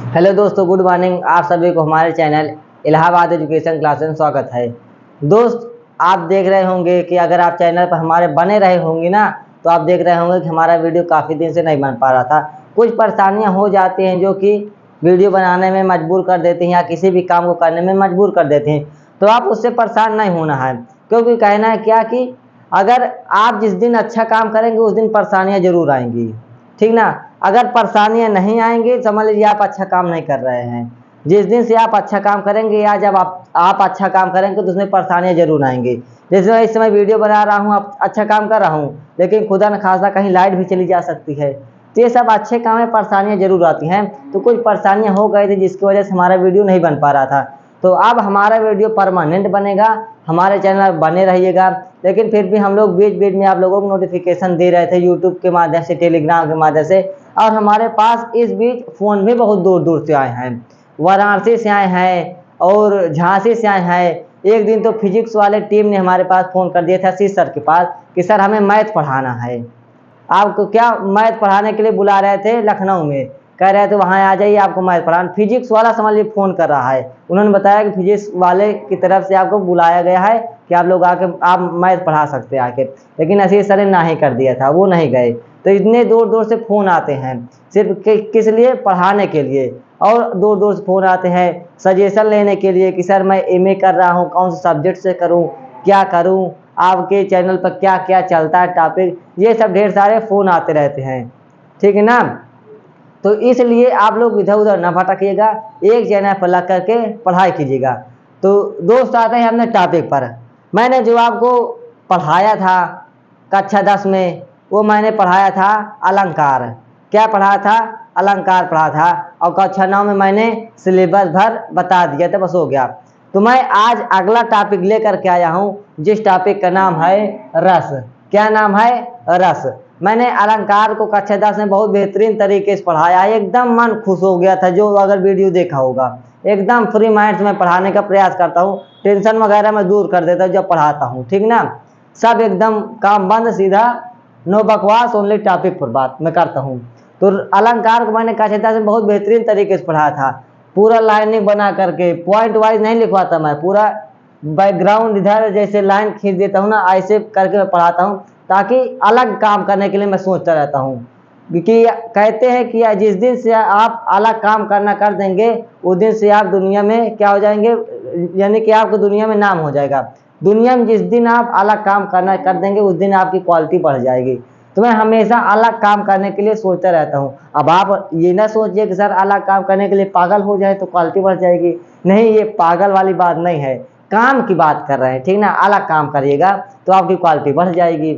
Hello दोस्तों, good morning. आप सभी को हमारे चैनल इलाहाबाद एजुकेशन क्लास में स्वागत है। दोस्त, आप देख रहे होंगे कि अगर आप चैनल पर हमारे बने रहे होंगे ना, तो आप देख रहे होंगे कि हमारा वीडियो काफ़ी दिन से नहीं बन पा रहा था। कुछ परेशानियां हो जाती हैं जो कि वीडियो बनाने में मजबूर कर देती हैं या किसी भी काम को करने में मजबूर कर देती हैं। तो आप उससे परेशान नहीं होना है, क्योंकि कहना है क्या कि अगर आप जिस दिन अच्छा काम करेंगे उस दिन परेशानियाँ जरूर आएंगी, ठीक ना। अगर परेशानियां नहीं आएंगी समझ लीजिए आप अच्छा काम नहीं कर रहे हैं। जिस दिन से आप अच्छा काम करेंगे या जब आप अच्छा काम करेंगे तो उसमें परेशानियां जरूर आएंगी। जैसे मैं इस समय वीडियो बना रहा हूँ, आप अच्छा काम कर रहा हूँ, लेकिन खुदा न खासा कहीं लाइट भी चली जा सकती है। तो ये सब अच्छे काम में परेशानियां जरूर आती हैं। तो कुछ परेशानियां हो गई थी जिसकी वजह से हमारा वीडियो नहीं बन पा रहा था। तो अब हमारा वीडियो परमानेंट बनेगा, हमारे चैनल पर बने रहिएगा। लेकिन फिर भी हम लोग बीच बीच में आप लोगों को नोटिफिकेशन दे रहे थे यूट्यूब के माध्यम से, टेलीग्राम के माध्यम से। और हमारे पास इस बीच फ़ोन भी बहुत दूर दूर से आए हैं। वाराणसी से आए हैं और झांसी से आए हैं। एक दिन तो फिजिक्स वाले टीम ने हमारे पास फ़ोन कर दिया था सी सर के पास कि सर हमें मैथ पढ़ाना है। आपको क्या मैथ पढ़ाने के लिए बुला रहे थे लखनऊ में, कह रहे थे वहाँ आ जाइए आपको मैथ पढ़ाना। फिजिक्स वाला समझ लीजिए फ़ोन कर रहा है। उन्होंने बताया कि फिजिक्स वाले की तरफ से आपको बुलाया गया है कि आप लोग आके आप मैथ पढ़ा सकते हैं आके। लेकिन असीस सर ने ना ही कर दिया था, वो नहीं गए। तो इतने दूर दूर से फ़ोन आते हैं सिर्फ किस लिए, पढ़ाने के लिए। और दूर दूर से फ़ोन आते हैं सजेशन लेने के लिए कि सर मैं एमए कर रहा हूँ, कौन से सब्जेक्ट से करूँ, क्या करूँ, आपके चैनल पर क्या क्या चलता है टॉपिक। ये सब ढेर सारे फ़ोन आते रहते हैं, ठीक है ना। तो इसलिए आप लोग इधर उधर ना भटकिएगा, एक चैनल पर लग करके पढ़ाई कीजिएगा। तो दोस्त आते हैं अपने टॉपिक पर। मैंने जो आपको पढ़ाया था कक्षा 10 में, वो मैंने पढ़ाया था अलंकार। क्या पढ़ाया था? अलंकार पढ़ा था। और कक्षा 9 में मैंने सिलेबस भर बता दिया था, बस हो गया। तो मैं आज अगला टॉपिक लेकर के आया हूँ, जिस टॉपिक का नाम है रस। क्या नाम है? रस। मैंने अलंकार को कक्षा 10 में बहुत बेहतरीन तरीके से पढ़ाया, एकदम मन खुश हो गया था। जो अगर वीडियो देखा होगा, एकदम फ्री माइंड से मैं पढ़ाने का प्रयास करता हूँ। टेंशन वगैरह मैं दूर कर देता हूँ जब पढ़ाता हूँ, ठीक ना। सब एकदम काम बंद, सीधा नो बकवास, ओनली टॉपिक पर बात मैं करता हूँ। तो अलंकार को मैंने कक्षा 10 में बहुत बेहतरीन तरीके से पढ़ाया था। पूरा लाइनिंग बना करके, पॉइंट वाइज नहीं लिखवाता मैं, पूरा बैकग्राउंड इधर जैसे लाइन खींच देता हूँ ना, ऐसे करके मैं पढ़ाता हूँ, ताकि अलग काम करने के लिए मैं सोचता रहता हूँ। क्योंकि कहते हैं कि जिस दिन से आप अलग काम करना कर देंगे उस दिन से आप दुनिया में क्या हो जाएंगे, यानी कि आपको दुनिया में नाम हो जाएगा। दुनिया में जिस दिन आप अलग काम करना कर देंगे उस दिन आपकी क्वालिटी बढ़ जाएगी। तो मैं हमेशा अलग काम करने के लिए सोचता रहता हूँ। अब आप ये ना सोचिए कि सर अलग काम करने के लिए पागल हो जाए तो क्वालिटी बढ़ जाएगी। नहीं, ये पागल वाली बात नहीं है, काम की बात कर रहे हैं, ठीक ना। अलग काम करिएगा तो आपकी क्वालिटी बढ़ जाएगी,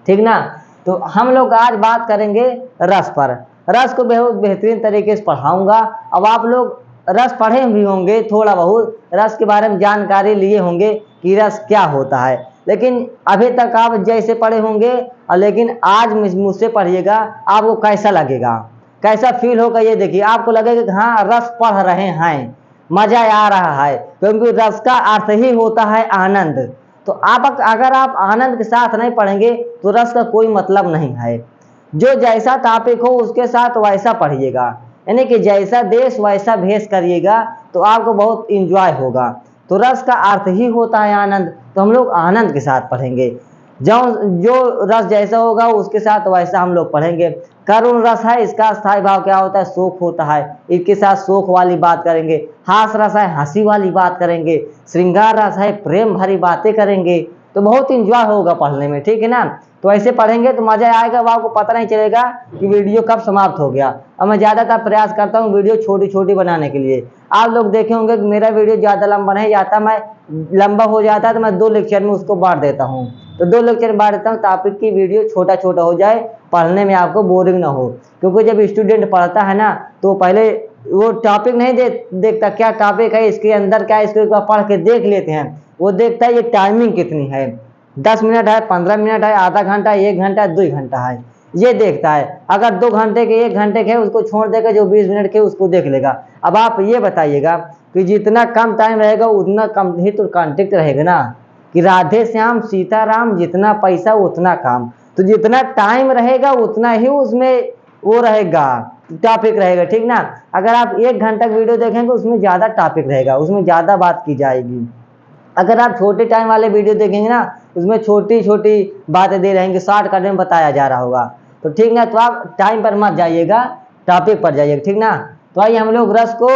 ठीक ना। तो हम लोग आज बात करेंगे रस पर। रस को बहुत बेहतरीन तरीके से पढ़ाऊंगा। अब आप लोग रस पढ़े भी होंगे, थोड़ा बहुत रस के बारे में जानकारी लिए होंगे कि रस क्या होता है, लेकिन अभी तक आप जैसे पढ़े होंगे। लेकिन आज मुझसे पढ़िएगा, आपको कैसा लगेगा, कैसा फील होगा, ये देखिए। आपको लगेगा कि हाँ रस पढ़ रहे हैं, मजा आ रहा है, क्योंकि रस का अर्थ ही होता है आनंद। तो आप अगर आप आनंद के साथ नहीं पढ़ेंगे तो रस का कोई मतलब नहीं है। जो जैसा टॉपिक हो उसके साथ वैसा पढ़िएगा, यानी कि जैसा देश वैसा भेष करिएगा तो आपको बहुत इंजॉय होगा। तो रस का अर्थ ही होता है आनंद, तो हम लोग आनंद के साथ पढ़ेंगे। जो रस जैसा होगा उसके साथ वैसा हम लोग पढ़ेंगे। करुण रस है, इसका स्थायी भाव क्या होता है? शोक होता है। इसके साथ शोक वाली बात करेंगे। हास रस है, हंसी वाली बात करेंगे। श्रृंगार रस है, प्रेम भरी बातें करेंगे। तो बहुत इंजॉय होगा पढ़ने में, ठीक है ना। तो ऐसे पढ़ेंगे तो मजा आएगा, वो आपको पता नहीं चलेगा कि वीडियो कब समाप्त हो गया। और मैं ज़्यादातर प्रयास करता हूँ वीडियो छोटी छोटी बनाने के लिए। आप लोग देखे होंगे कि मेरा वीडियो ज़्यादा लंबा नहीं जाता, मैं लंबा हो जाता है तो मैं 2 लेक्चर में उसको बांट देता हूँ। तो 2 लेक्चर में बांट देता हूँ ताकि की वीडियो छोटा छोटा हो जाए, पढ़ने में आपको बोरिंग ना हो। क्योंकि जब स्टूडेंट पढ़ता है ना तो पहले वो टॉपिक नहीं देखता क्या टॉपिक है, इसके अंदर क्या है, इसको पढ़ के देख लेते हैं। वो देखता है ये टाइमिंग कितनी है, 10 मिनट है, 15 मिनट है, आधा घंटा, 1 घंटा, 2 घंटा है, ये देखता है। अगर 2 घंटे के 1 घंटे के उसको छोड़ देगा, जो 20 मिनट के उसको देख लेगा। अब आप ये बताइएगा कि जितना कम टाइम रहेगा उतना कम ही तो कॉन्टेक्ट रहेगा ना, कि राधे श्याम सीताराम, जितना पैसा उतना काम। तो जितना टाइम रहेगा उतना ही उसमें वो रहेगा, टॉपिक रहेगा, ठीक ना। अगर आप 1 घंटा की वीडियो देखेंगे उसमें ज़्यादा टॉपिक रहेगा, उसमें ज़्यादा बात की जाएगी। अगर आप छोटे टाइम वाले वीडियो देखेंगे ना, उसमें छोटी छोटी बातें दे रहेंगे, शॉर्टकट में बताया जा रहा होगा, तो ठीक ना। तो आप टाइम पर मत जाइएगा, टॉपिक पर जाइएगा, ठीक ना। तो आइए हम लोग रस को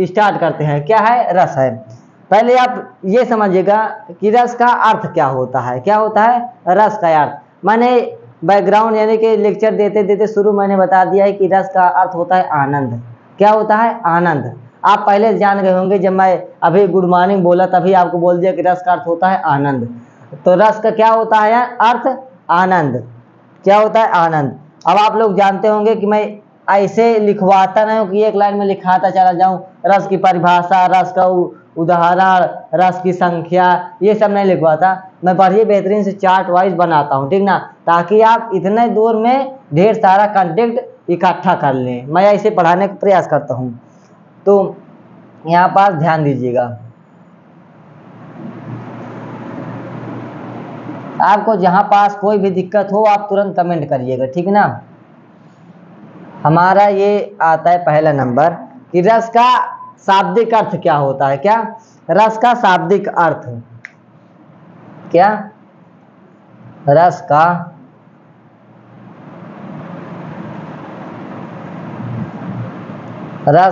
स्टार्ट करते हैं। क्या है? रस है। पहले आप ये समझिएगा कि रस का अर्थ क्या होता है। क्या होता है रस का अर्थ? मैंने बैकग्राउंड यानी कि लेक्चर देते देते शुरू मैंने बता दिया है कि रस का अर्थ होता है आनंद। क्या होता है? आनंद। आप पहले जान गए होंगे, जब मैं अभी गुड मॉर्निंग बोला तभी आपको बोल दिया कि रस का अर्थ होता है आनंद। तो रस का क्या होता है अर्थ? आनंद। क्या होता है? आनंद। अब आप लोग जानते होंगे कि मैं ऐसे लिखवाता नहीं हूँ कि एक लाइन में लिखाता चला जाऊँ, रस की परिभाषा, रस का उदाहरण, रस की संख्या, ये सब नहीं लिखवाता। मैं बढ़िया बेहतरीन से चार्ट वाइज बनाता हूँ, ठीक ना, ताकि आप इतने दूर में ढेर सारा कंटेंट इकट्ठा कर लें। मैं ऐसे पढ़ाने का प्रयास करता हूँ। तो यहाँ पर ध्यान दीजिएगा, आपको जहाँ पास कोई भी दिक्कत हो आप तुरंत कमेंट करिएगा, ठीक ना। हमारा ये आता है पहला नंबर कि रस का शाब्दिक अर्थ क्या होता है। क्या? रस का शाब्दिक अर्थ क्या? रस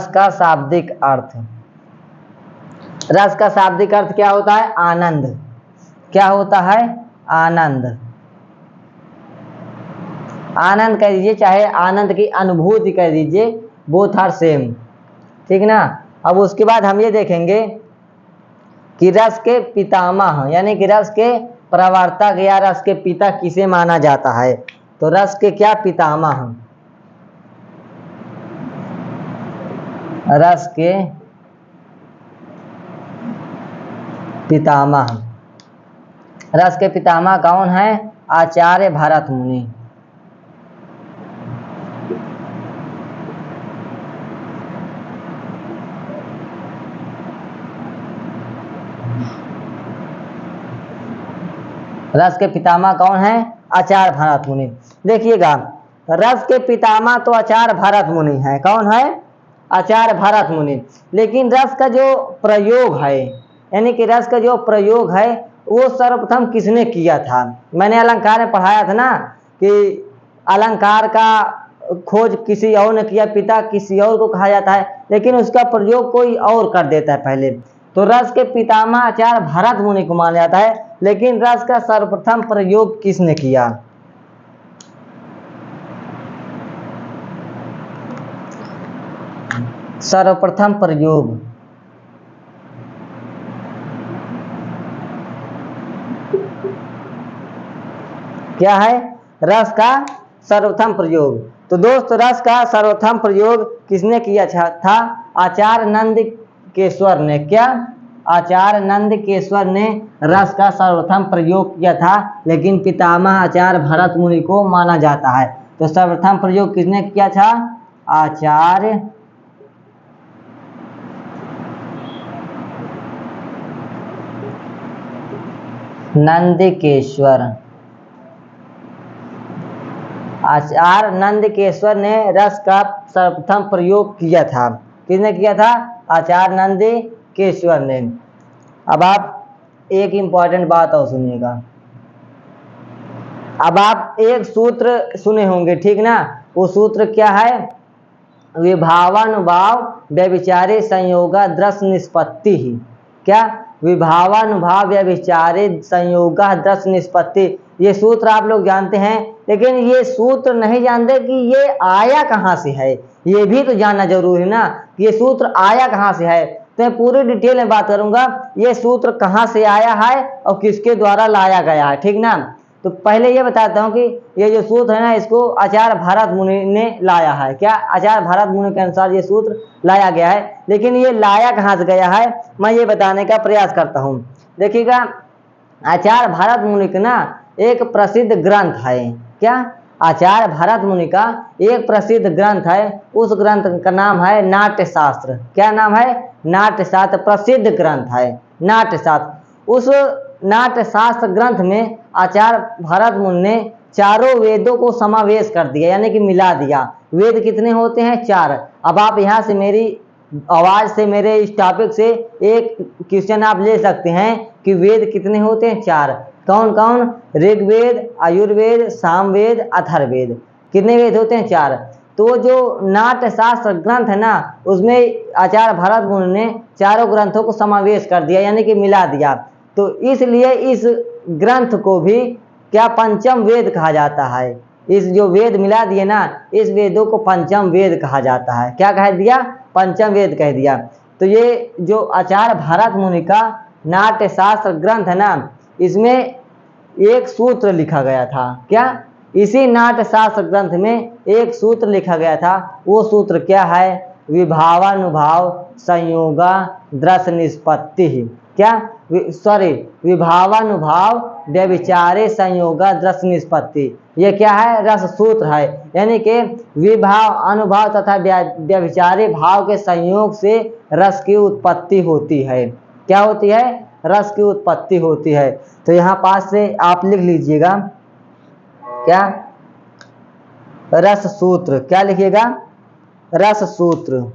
का शाब्दिक अर्थ। रस का शाब्दिक अर्थ क्या होता है? आनंद। क्या होता है? आनंद। आनंद कह दीजिए, चाहे आनंद की अनुभूति कह दीजिए, बोथ आर सेम, ठीक ना। अब उसके बाद हम ये देखेंगे कि रस के पितामह यानी कि रस के प्रवर्तक या रस के पिता किसे माना जाता है। तो रस के क्या? पितामह। रस के पितामह। रस के पितामह कौन है? आचार्य भरत मुनि। रस के पितामह कौन है? आचार्य भरत मुनि। देखिएगा, रस के पितामह तो आचार्य भरत मुनि है। कौन है? आचार्य भरत मुनि। लेकिन रस का जो प्रयोग है, यानी कि रस का जो प्रयोग है, वो सर्वप्रथम किसने किया था? मैंने अलंकार में पढ़ाया था ना कि अलंकार का खोज किसी और ने किया, पिता किसी और को कहा जाता है, लेकिन उसका प्रयोग कोई और कर देता है पहले। तो रस के पितामह आचार्य भरत मुनि को माना जाता है, लेकिन रस का सर्वप्रथम प्रयोग किसने किया? सर्वप्रथम प्रयोग क्या है? रस का सर्वप्रथम प्रयोग। तो दोस्त, रस का सर्वप्रथम प्रयोग किसने किया था? आचार्य नंदकेश्वर ने। क्या? आचार्य नंदकेश्वर ने रस का सर्वप्रथम प्रयोग किया था, लेकिन पितामह आचार्य भरत मुनि को माना जाता है। तो सर्वप्रथम प्रयोग किसने किया था? आचार्य नंदकेश्वर। आचार्य नंदकेश्वर ने रस का सर्वप्रथम प्रयोग किया था। किसने किया था? आचार्य नंदकेश्वर ने। अब आप एक इंपॉर्टेंट बात और सुनिएगा। अब आप एक सूत्र सुने होंगे, ठीक ना। वो सूत्र क्या है? विभावानुभाव व्यभिचारे संयोगा दृश्य निष्पत्ति ही। क्या? विभावानुभाव व्यभिचारे संयोगा दृश्य निष्पत्ति। ये सूत्र आप लोग जानते हैं, लेकिन ये सूत्र नहीं जानते कि ये आया कहाँ से है। ये भी तो जानना जरूरी है ना, ये सूत्र आया कहाँ से है। तो मैं पूरी डिटेल में बात करूंगा, ये सूत्र कहाँ से आया है और किसके द्वारा लाया गया है, ठीक ना। तो पहले ये बताता हूँ कि ये जो सूत्र है ना, इसको आचार्य भरत मुनि ने लाया है। क्या? आचार्य भरत मुनि के अनुसार ये सूत्र लाया गया है, लेकिन ये लाया कहाँ से गया है, मैं ये बताने का प्रयास करता हूँ। देखिएगा, आचार्य भरत मुनि का ना एक प्रसिद्ध ग्रंथ है। क्या? आचार्य भरत मुनि का एक प्रसिद्ध ग्रंथ है, उस ग्रंथ का नाम है नाट्य शास्त्र। क्या नाम है? नाट्य शास्त्र। प्रसिद्ध ग्रंथ है नाट्य शास्त्र। उस नाट्य शास्त्र ग्रंथ में आचार्य भरत मुनि ने चारों वेदों को समावेश कर दिया, यानी कि मिला दिया। वेद कितने होते हैं? 4। अब आप यहाँ से मेरी आवाज से, मेरे इस टॉपिक से एक क्वेश्चन आप ले सकते हैं कि वेद कितने होते हैं? 4। कौन कौन? ऋग्वेद, आयुर्वेद, सामवेद, अथर्ववेद। कितने वेद होते हैं? 4। तो जो नाट्यशास्त्र ग्रंथ है ना, उसमें आचार्य भरत मुनि ने चारों ग्रंथों को समावेश कर दिया, यानी कि मिला दिया। तो इसलिए इस ग्रंथ को भी क्या पंचम वेद कहा जाता है। इस जो वेद मिला दिए ना, इस वेदों को पंचम वेद कहा जाता है। क्या कह दिया? पंचम वेद कह दिया। तो ये जो आचार्य भरत मुनि का नाट्यशास्त्र ग्रंथ है ना, इसमें एक सूत्र लिखा गया था। क्या? इसी नाट्यशास्त्र ग्रंथ में एक सूत्र लिखा गया था। वो सूत्र क्या है? विभावानुभाव संयोगा दृश्य निष्पत्ति। क्या? विभावानुभाव व्यभिचारे संयोगा दृश्य निष्पत्ति। ये क्या है? रस सूत्र है, यानी कि विभाव, अनुभाव तथा व्यभिचारी भाव के संयोग से रस की उत्पत्ति होती है। क्या होती है? रस की उत्पत्ति होती है। तो यहाँ पास से आप लिख लीजिएगा, क्या? रस सूत्र। क्या लिखिएगा? रस सूत्र।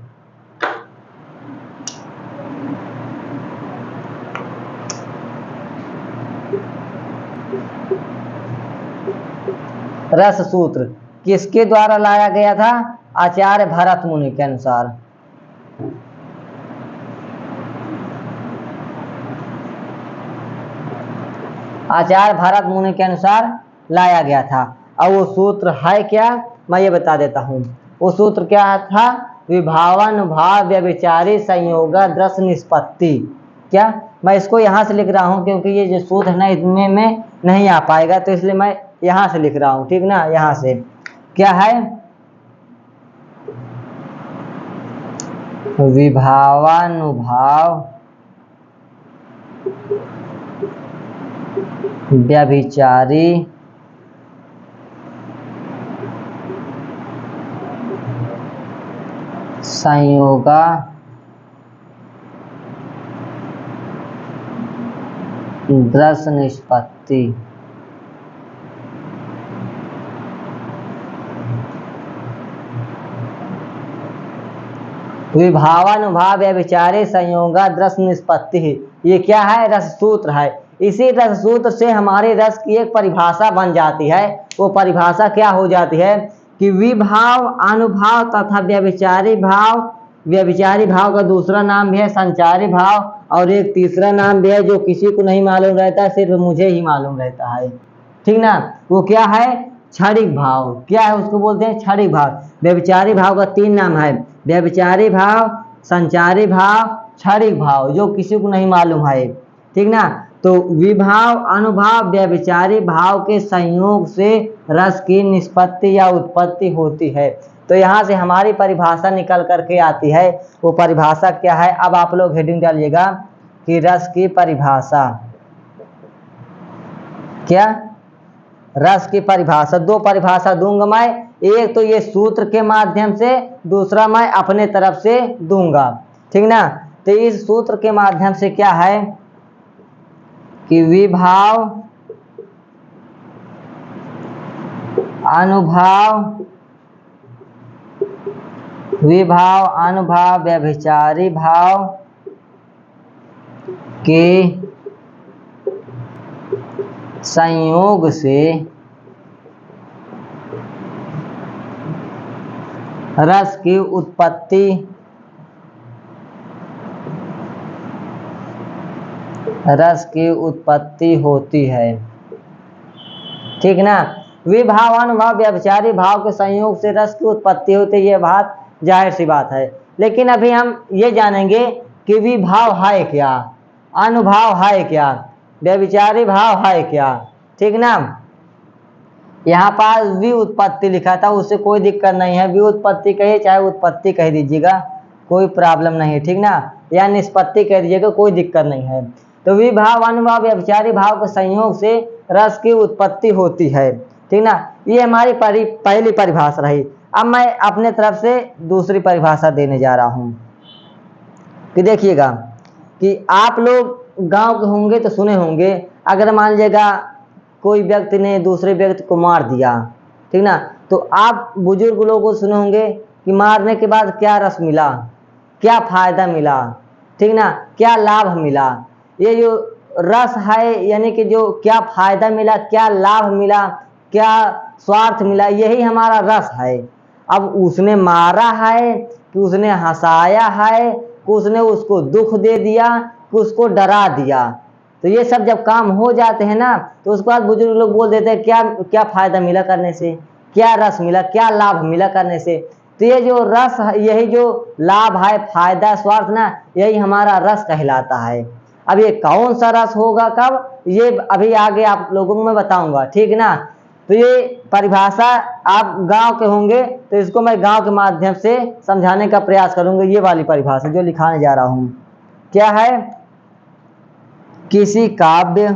रस सूत्र किसके द्वारा लाया गया था? आचार्य भरत मुनि के अनुसार। आचार्य भरत मुनि के अनुसार लाया गया था। अब वो सूत्र है क्या? मैं ये बता देता हूँ। वो सूत्र क्या था? विभावानुभाव व्यभिचारी संयोगा दृश्य निष्पत्ति। क्या? मैं इसको यहाँ से लिख रहा हूँ क्योंकि ये जो सूत्र है ना, इसमें में नहीं आ पाएगा, तो इसलिए मैं यहाँ से लिख रहा हूँ, ठीक ना। यहाँ से क्या है? विभावानुभाव व्यभिचारी संयोगा दृश्य निष्पत्ति। विभावानुभाव व्यभिचारी संयोगा दृश्य निष्पत्ति। ये क्या है? रस सूत्र है। इसी रस सूत्र से हमारे रस की एक परिभाषा बन जाती है। वो परिभाषा क्या हो जाती है कि विभाव, अनुभाव तथा व्यभिचारी भाव। व्यभिचारी भाव का दूसरा नाम भी है संचारी भाव, और एक तीसरा नाम भी है जो किसी को नहीं मालूम रहता, सिर्फ मुझे ही मालूम रहता है, ठीक ना। वो क्या है? क्षणिक भाव। क्या है? उसको बोलते हैं क्षणिक भाव। व्यभिचारी भाव का 3 नाम है: व्यभिचारी भाव, संचारी भाव, क्षणिक भाव, जो किसी को नहीं मालूम है, ठीक ना। तो विभाव, अनुभाव, व्यभिचारी भाव के संयोग से रस की निष्पत्ति या उत्पत्ति होती है। तो यहाँ से हमारी परिभाषा निकल करके आती है। वो परिभाषा क्या है? अब आप लोग हेडिंग डालिएगा कि रस की परिभाषा। क्या? रस की परिभाषा। 2 परिभाषा दूंगा मैं, एक तो ये सूत्र के माध्यम से, दूसरा मैं अपने तरफ से दूंगा, ठीक ना। तो इस सूत्र के माध्यम से क्या है कि विभाव, अनुभाव, व्यभिचारी भाव के संयोग से रस की उत्पत्ति होती है, ठीक ना। विभाव, अनुभाव, व्यभिचारी भाव के संयोग से रस की उत्पत्ति होती है, ये बात जाहिर सी बात है। लेकिन अभी हम ये जानेंगे कि विभाव है क्या, अनुभाव है क्या, व्यभिचारी भाव है क्या, ठीक ना। यहाँ पास व्युत्पत्ति लिखा था, उससे कोई दिक्कत नहीं है। व्युत्पत्ति कहिए चाहे उत्पत्ति कह दीजिएगा, कोई प्रॉब्लम नहीं है, ठीक ना। या निष्पत्ति कह दीजिएगा, कोई दिक्कत नहीं है। तो विभाव, अनुभाव, व्यभिचारी भाव के संयोग से रस की उत्पत्ति होती है, ठीक ना। ये हमारी पहली परिभाषा रही। अब मैं अपने तरफ से दूसरी परिभाषा देने जा रहा हूँ कि देखिएगा कि आप लोग गांव के होंगे तो सुने होंगे, अगर मान लीजिएगा कोई व्यक्ति ने दूसरे व्यक्ति को मार दिया, ठीक ना, तो आप बुजुर्ग लोगों को सुने होंगे कि मारने के बाद क्या रस मिला, क्या फायदा मिला, ठीक ना, क्या लाभ मिला। ये जो रस है यानी कि जो क्या फायदा मिला, क्या लाभ मिला, क्या स्वार्थ मिला, यही हमारा रस है। अब उसने मारा है कि उसने हंसाया है कि उसने उसको दुख दे दिया कि उसको डरा दिया, तो ये सब जब काम हो जाते हैं ना तो उसके बाद बुजुर्ग लोग बोल देते हैं क्या क्या फायदा मिला करने से, क्या रस मिला, क्या लाभ मिला करने से। तो ये जो रस है, यही जो लाभ है, फायदा, स्वार्थ ना, यही हमारा रस कहलाता है। अब ये कौन सा रस होगा, कब, ये अभी आगे आप लोगों को मैं बताऊंगा, ठीक ना। तो ये परिभाषा आप गांव के होंगे तो इसको मैं गांव के माध्यम से समझाने का प्रयास करूंगा। ये वाली परिभाषा जो लिखाने जा रहा हूं, क्या है, किसी काव्य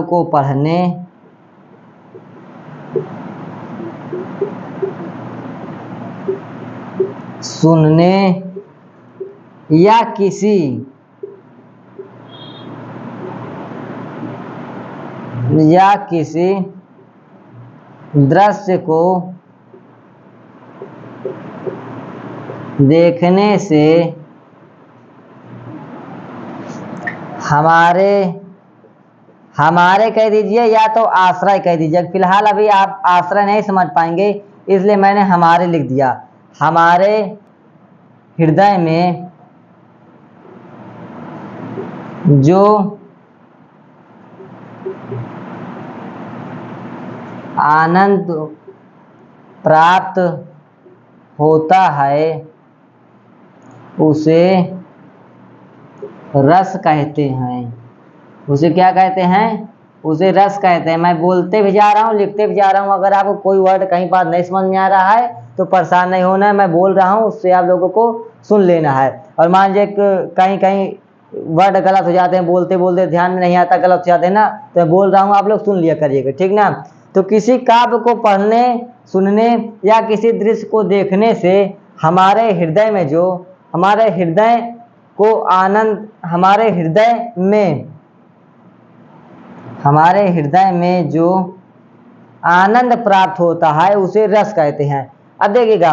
को पढ़ने, सुनने या किसी दृश्य को देखने से हमारे कह दीजिए या तो आश्रय कह दीजिए। फिलहाल अभी आप आश्रय नहीं समझ पाएंगे इसलिए मैंने हमारे लिख दिया। हमारे हृदय में जो आनंद प्राप्त होता है उसे रस कहते हैं। उसे क्या कहते हैं, उसे रस कहते हैं। मैं बोलते भी जा रहा हूँ, लिखते भी जा रहा हूँ। अगर आपको कोई वर्ड कहीं बात नहीं समझ में आ रहा है तो परेशान नहीं होना है, मैं बोल रहा हूँ उससे आप लोगों को सुन लेना है। और मान लीजिए कहीं कहीं वर्ड गलत हो जाते हैं, बोलते बोलते ध्यान में नहीं आता, गलत हो जाते हैं ना, तो मैं बोल रहा हूँ, आप लोग सुन लिया करिएगा, ठीक ना। तो किसी काव्य को पढ़ने, सुनने या किसी दृश्य को देखने से हमारे हृदय में जो हमारे हृदय को आनंद, हमारे हृदय में जो आनंद प्राप्त होता है उसे रस कहते हैं। अब देखिएगा,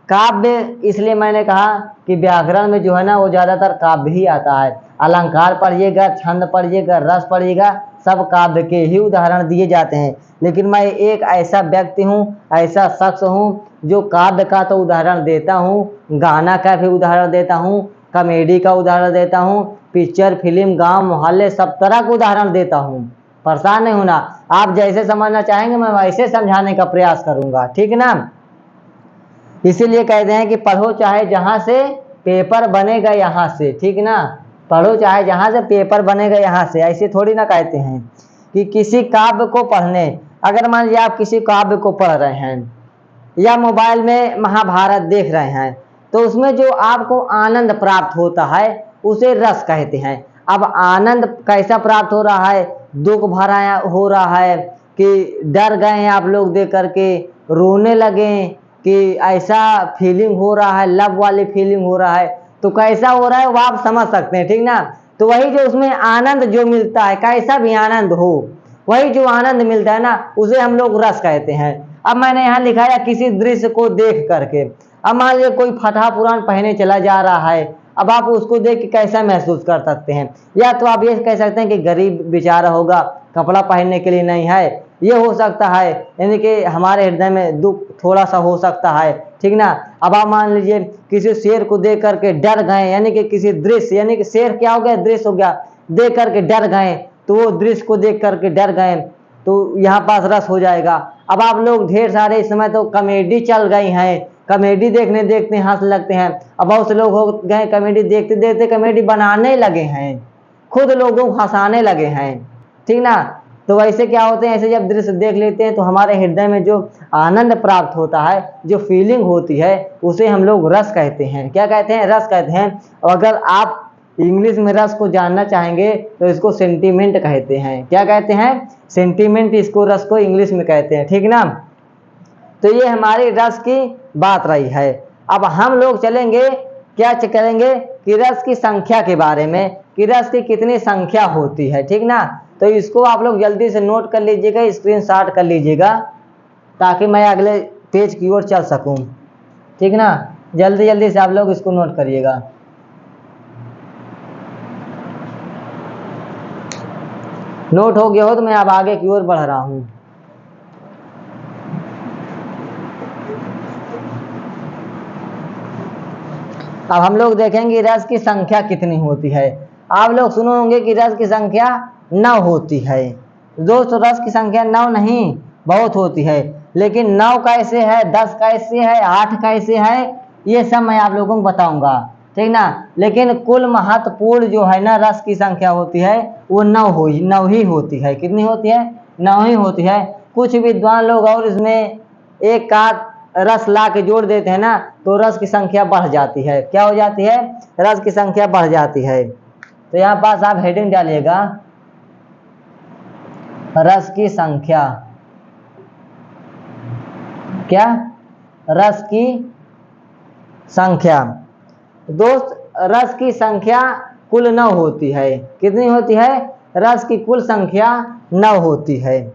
काव्य इसलिए मैंने कहा कि व्याकरण में जो है ना वो ज़्यादातर काव्य ही आता है। अलंकार पढ़िएगा, छंद पढ़िएगा, रस पढ़िएगा, सब काव्य के ही उदाहरण दिए जाते हैं। लेकिन मैं एक ऐसा व्यक्ति हूँ, ऐसा शख्स हूँ जो काव्य का तो उदाहरण देता हूँ, गाना का भी उदाहरण देता हूँ, कॉमेडी का उदाहरण देता हूँ, पिक्चर, फिल्म, गांव, मोहल्ले, सब तरह का उदाहरण देता हूँ। परेशान नहीं होना, आप जैसे समझना चाहेंगे मैं वैसे समझाने का प्रयास करूंगा, ठीक ना। इसीलिए कहते हैं कि पढ़ो चाहे जहां से पेपर बनेगा यहाँ से, ठीक ना। पढ़ो चाहे जहां से पेपर बनेगा यहाँ से, ऐसे थोड़ी ना कहते हैं कि किसी काव्य को पढ़ने। अगर मान लीजिए आप किसी काव्य को पढ़ रहे हैं या मोबाइल में महाभारत देख रहे हैं तो उसमें जो आपको आनंद प्राप्त होता है उसे रस कहते हैं। अब आनंद कैसा प्राप्त हो रहा है, दुख भरा हो रहा है कि डर गए हैं आप लोग देख करके, रोने लगे, कि ऐसा फीलिंग हो रहा है, लव वाली फीलिंग हो रहा है, तो कैसा हो रहा है वो आप समझ सकते हैं, ठीक ना। तो वही जो उसमें आनंद जो मिलता है, कैसा भी आनंद हो, वही जो आनंद मिलता है ना उसे हम लोग रस कहते हैं। अब मैंने यहाँ लिखा है किसी दृश्य को देख करके। अब मान लीजिए कोई फटा पुरान पहने चला जा रहा है, अब आप उसको देख के कैसा महसूस कर सकते हैं। या तो आप ये कह सकते हैं कि गरीब बेचारा होगा, कपड़ा पहनने के लिए नहीं है, ये हो सकता है, यानी कि हमारे हृदय में दुख थोड़ा सा हो सकता है, ठीक ना। अब आप मान लीजिए किसी शेर को देख करके डर गए, यानी कि किसी दृश्य, यानी कि शेर क्या हो गया, दृश्य हो गया, देख करके डर गए, तो वो दृश्य को देख करके डर गए, तो यहाँ पास रस हो जाएगा। अब आप लोग ढेर सारे इस समय तो कॉमेडी चल गई हैं, कॉमेडी देखने देखते हंस लगते हैं। अब बहुत से लोग हो गए कॉमेडी देखते देखते कॉमेडी बनाने लगे हैं, खुद लोगों को हंसाने लगे हैं, ठीक ना। तो वैसे क्या होते हैं, ऐसे जब दृश्य देख लेते हैं तो हमारे हृदय में जो आनंद प्राप्त होता है, जो फीलिंग होती है, उसे हम लोग रस कहते हैं। क्या कहते हैं, रस कहते हैं। और अगर आप इंग्लिश में रस को जानना चाहेंगे तो इसको सेंटीमेंट कहते हैं। क्या कहते हैं, सेंटीमेंट, इसको रस को इंग्लिश में कहते हैं, ठीक ना। तो ये हमारी रस की बात रही है। अब हम लोग चलेंगे क्या चेक करेंगे कि रस की संख्या के बारे में, कि रस की कितनी संख्या होती है, ठीक ना। तो इसको आप लोग जल्दी से नोट कर लीजिएगा, स्क्रीनशॉट कर लीजिएगा, ताकि मैं अगले पेज की ओर चल सकूं, ठीक ना। जल्दी जल्दी से आप लोग इसको नोट करिएगा। नोट हो गया हो तो मैं अब आगे की ओर बढ़ रहा हूं। अब हम लोग देखेंगे रस की संख्या कितनी होती है। आप लोग सुने होंगे कि रस की संख्या 9 होती है। दोस्तों रस की संख्या 9 नहीं, बहुत होती है, लेकिन 9 कैसे है, 10 कैसे है, 8 कैसे है, ये सब मैं आप लोगों को बताऊंगा, ठीक ना। लेकिन कुल महत्वपूर्ण जो है ना रस की संख्या होती है वो 9 ही होती है। कितनी होती है? 9 ही होती है। कुछ विद्वान लोग और इसमें एक का रस ला के जोड़ देते हैं ना, तो रस की संख्या बढ़ जाती है। क्या हो जाती है? रस की संख्या बढ़ जाती है। तो यहाँ पास आप हेडिंग डालिएगा, रस की संख्या। क्या? रस की संख्या। दोस्त रस की संख्या कुल 9 होती है। कितनी होती है? रस की कुल संख्या 9 होती है।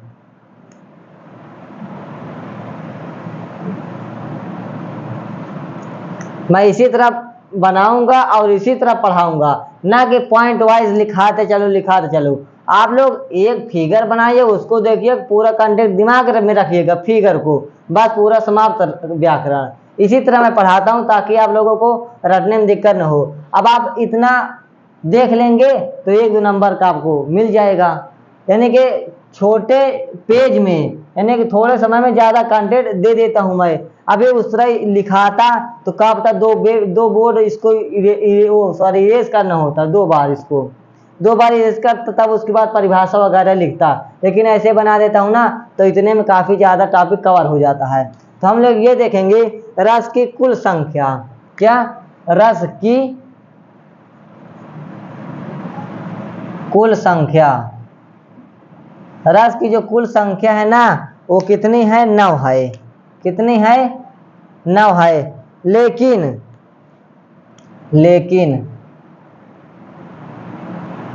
मैं इसी तरह बनाऊंगा और इसी तरह पढ़ाऊंगा, ना कि पॉइंट वाइज लिखाते चलो। आप लोग एक फिगर बनाइए, उसको देखिए, पूरा कंटेंट दिमाग में रखिएगा, फिगर को बस पूरा समाप्त व्याकरण। इसी तरह मैं पढ़ाता हूं ताकि आप लोगों को रटने में दिक्कत न हो। अब आप इतना देख लेंगे तो 1-2 नंबर का आपको मिल जाएगा। यानी कि छोटे पेज में, यानी कि थोड़े समय में ज्यादा कंटेंट दे देता हूं मैं। अभी उस तरह लिखाता तो क्या पता दो बोर्ड इसको इरेज करना होता, 2 बार इसको 2 बार इरेज कर, तब उसके बाद परिभाषा वगैरह लिखता। लेकिन ऐसे बना देता हूं ना, तो इतने में काफी ज्यादा टॉपिक कवर हो जाता है। तो हम लोग ये देखेंगे रस की कुल संख्या। क्या? रस की कुल संख्या। रस की जो कुल संख्या है ना, वो कितनी है? 9 है। कितनी है? 9 है। लेकिन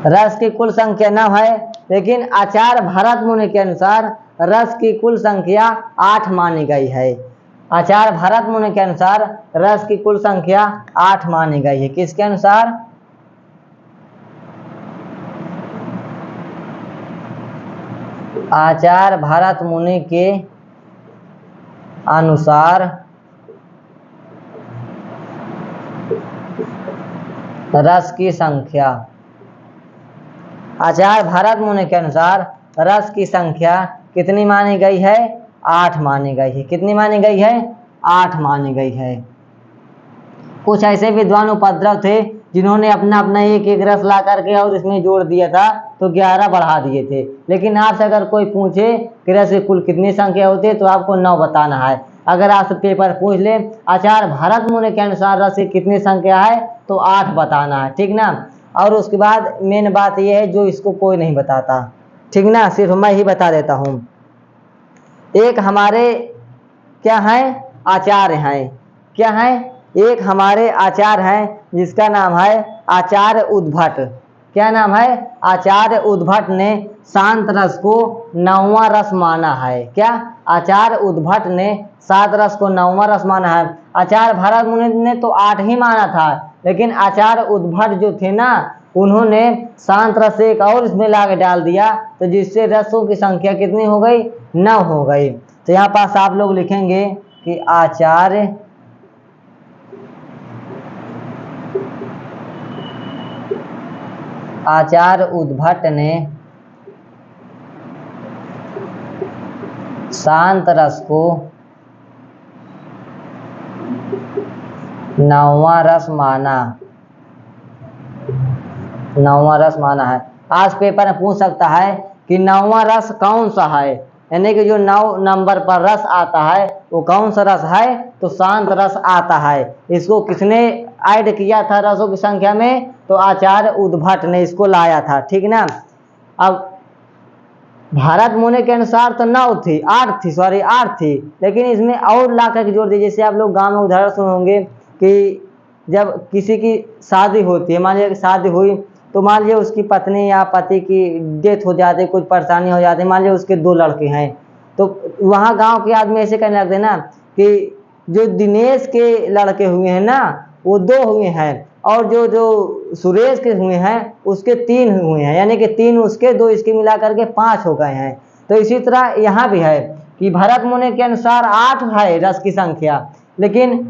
रस की कुल संख्या 9 है, लेकिन आचार्य भरत मुनि के अनुसार रस की कुल संख्या 8 मानी गई है। आचार्य भरत मुनि के अनुसार रस की कुल संख्या 8 मानी गई है। किसके अनुसार? आचार्य भरत मुनि के अनुसार रस की संख्या। आचार्य भरत मुनि के अनुसार रस की संख्या कितनी मानी गई है? 8 मानी गई है। कितनी मानी गई है? 8 मानी गई है। कुछ ऐसे विद्वान उपद्रव थे जिन्होंने अपना अपना एक रस ला करके और इसमें जोड़ दिया था, तो 11 बढ़ा दिए थे। लेकिन आपसे अगर कोई पूछे कि रस की कुल कितनी संख्या होती है, तो आपको 9 बताना है। अगर आपसे पेपर पूछ ले आचार्य भरत मुनि के अनुसार रस की कितनी संख्या है, तो 8 बताना है, ठीक ना। और उसके बाद मेन बात यह है, जो इसको कोई नहीं बताता, ठीक ना, सिर्फ मैं ही बता देता हूं। एक हमारे क्या है? आचार्य हैं। क्या है? एक हमारे आचार्य हैं जिसका नाम है आचार्य उद्भट। क्या नाम है? आचार्य उद्भट ने शांत रस को 9वां रस माना है। क्या? आचार्य उद्भट ने शांत रस को 9वां रस माना है। आचार्य भरत मुनि ने तो 8 ही माना था, लेकिन आचार्य उद्भट जो थे ना, उन्होंने शांत रस एक और इसमें लाके डाल दिया, तो जिससे रसों की संख्या कितनी हो गई? 9 हो गई। तो यहाँ पास आप लोग लिखेंगे कि आचार्य उद्भट ने शांत रस को 9वां रस माना। 9वां रस माना है। आज पेपर में पूछ सकता है कि 9वां रस कौन सा है, यानी कि जो 9 नंबर पर रस आता है वो कौन सा रस है? तो शांत रस आता है। इसको किसने ऐड किया था रसों की संख्या में? तो आचार्य उद्भट ने इसको लाया था, ठीक ना। अब भरत मुनि के अनुसार तो 9 थी, 8 थी, लेकिन इसमें और ला करके जोड़ दी। जैसे आप लोग गांव में उदाहरण सुने होंगे कि जब किसी की शादी होती है, मान लीजिए शादी हुई तो मान लीजिए उसकी पत्नी या पति की डेथ हो जाती है, कुछ परेशानी हो जाती है, मान लीजिए उसके 2 लड़के हैं, तो वहाँ गांव के आदमी ऐसे कहने लगते हैं ना कि जो दिनेश के लड़के हुए हैं ना वो 2 हुए हैं, और जो जो सुरेश के हुए हैं उसके 3 हुए हैं, यानी कि 3 उसके 2 इसके मिला करके 5 हो गए हैं। तो इसी तरह यहाँ भी है कि भरत मुनि के अनुसार 8 है रस की संख्या, लेकिन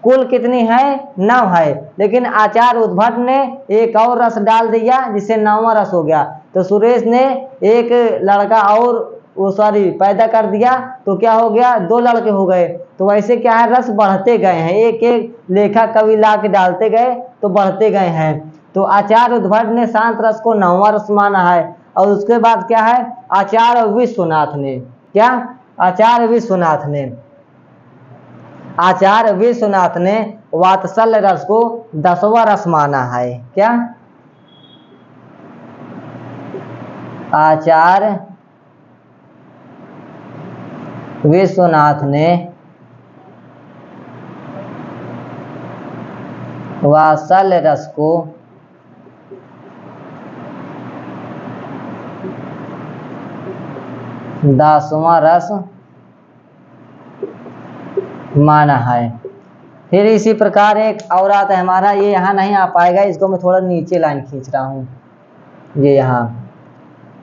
कुल कितनी है 9 है, लेकिन आचार्य उद्भट ने एक और रस डाल दिया जिससे 9वां रस हो गया। तो सुरेश ने एक लड़का और वो सॉरी पैदा कर दिया, तो क्या हो गया 2 लड़के हो गए। तो वैसे क्या है रस बढ़ते गए हैं, एक एक लेखक कवि ला के डालते गए तो बढ़ते गए हैं। तो आचार्य उद्भट ने शांत रस को 9वां रस माना है। और उसके बाद क्या है आचार्य विश्वनाथ ने, क्या आचार्य विश्वनाथ ने वात्सल्य रस को 10वां रस माना है। क्या आचार्य विश्वनाथ ने वात्सल्य रस को 10वां रस माना है। फिर इसी प्रकार एक और आता है हमारा, ये यहाँ नहीं आ पाएगा, इसको मैं थोड़ा नीचे लाइन खींच रहा हूँ, ये यहाँ।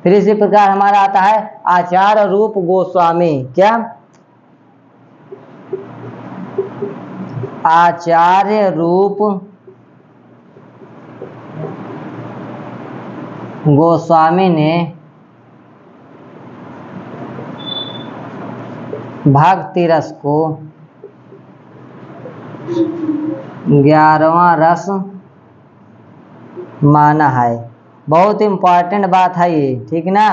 फिर इसी प्रकार हमारा आता है आचार्य रूप गोस्वामी। क्या आचार्य रूप गोस्वामी ने भक्ति रस को 11वां रस माना है। बहुत इम्पॉर्टेंट बात है ये, ठीक ना,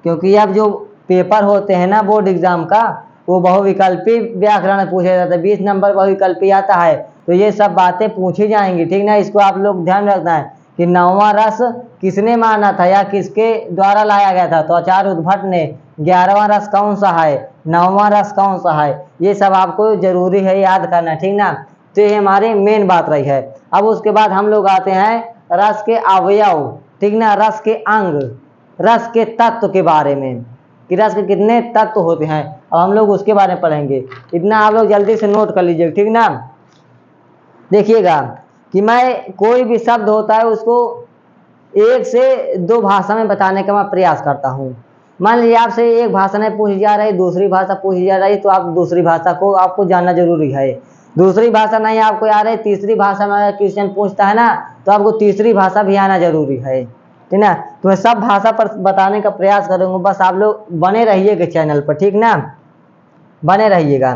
क्योंकि अब जो पेपर होते हैं ना बोर्ड एग्जाम का, वो बहुविकल्पी व्याकरण पूछा जाता है, 20 नंबर बहुविकल्पी आता है, तो ये सब बातें पूछी जाएंगी, ठीक ना। इसको आप लोग ध्यान रखना है कि 9वां रस किसने माना था या किसके द्वारा लाया गया था। तो आचार्य उद्भट ने। 11वां रस कौन सा है, 9वां रस कौन सा है, ये सब आपको जरूरी है याद करना, ठीक ना। तो ये हमारी मेन बात रही है। अब उसके बाद हम लोग आते हैं रस के अवयव, ठीक ना, रस के अंग, रस के तत्व के बारे में कि रस के कितने तत्व होते हैं, अब हम लोग उसके बारे में पढ़ेंगे। इतना आप लोग जल्दी से नोट कर लीजिए, ठीक ना। देखिएगा कि मैं कोई भी शब्द होता है उसको 1 से 2 भाषा में बताने का मैं प्रयास करता हूँ। मान लीजिए आपसे एक भाषा में पूछी जा रही, दूसरी भाषा पूछी जा रही, तो आप दूसरी भाषा को आपको जानना जरूरी है। दूसरी भाषा नहीं आपको आ रही, तीसरी भाषा में क्वेश्चन पूछता है ना, तो आपको तीसरी भाषा भी आना जरूरी है, ठीक ना। तो मैं सब भाषा पर बताने का प्रयास करूंगा, बस आप लोग बने रहिएगा चैनल पर, ठीक ना, बने रहिएगा।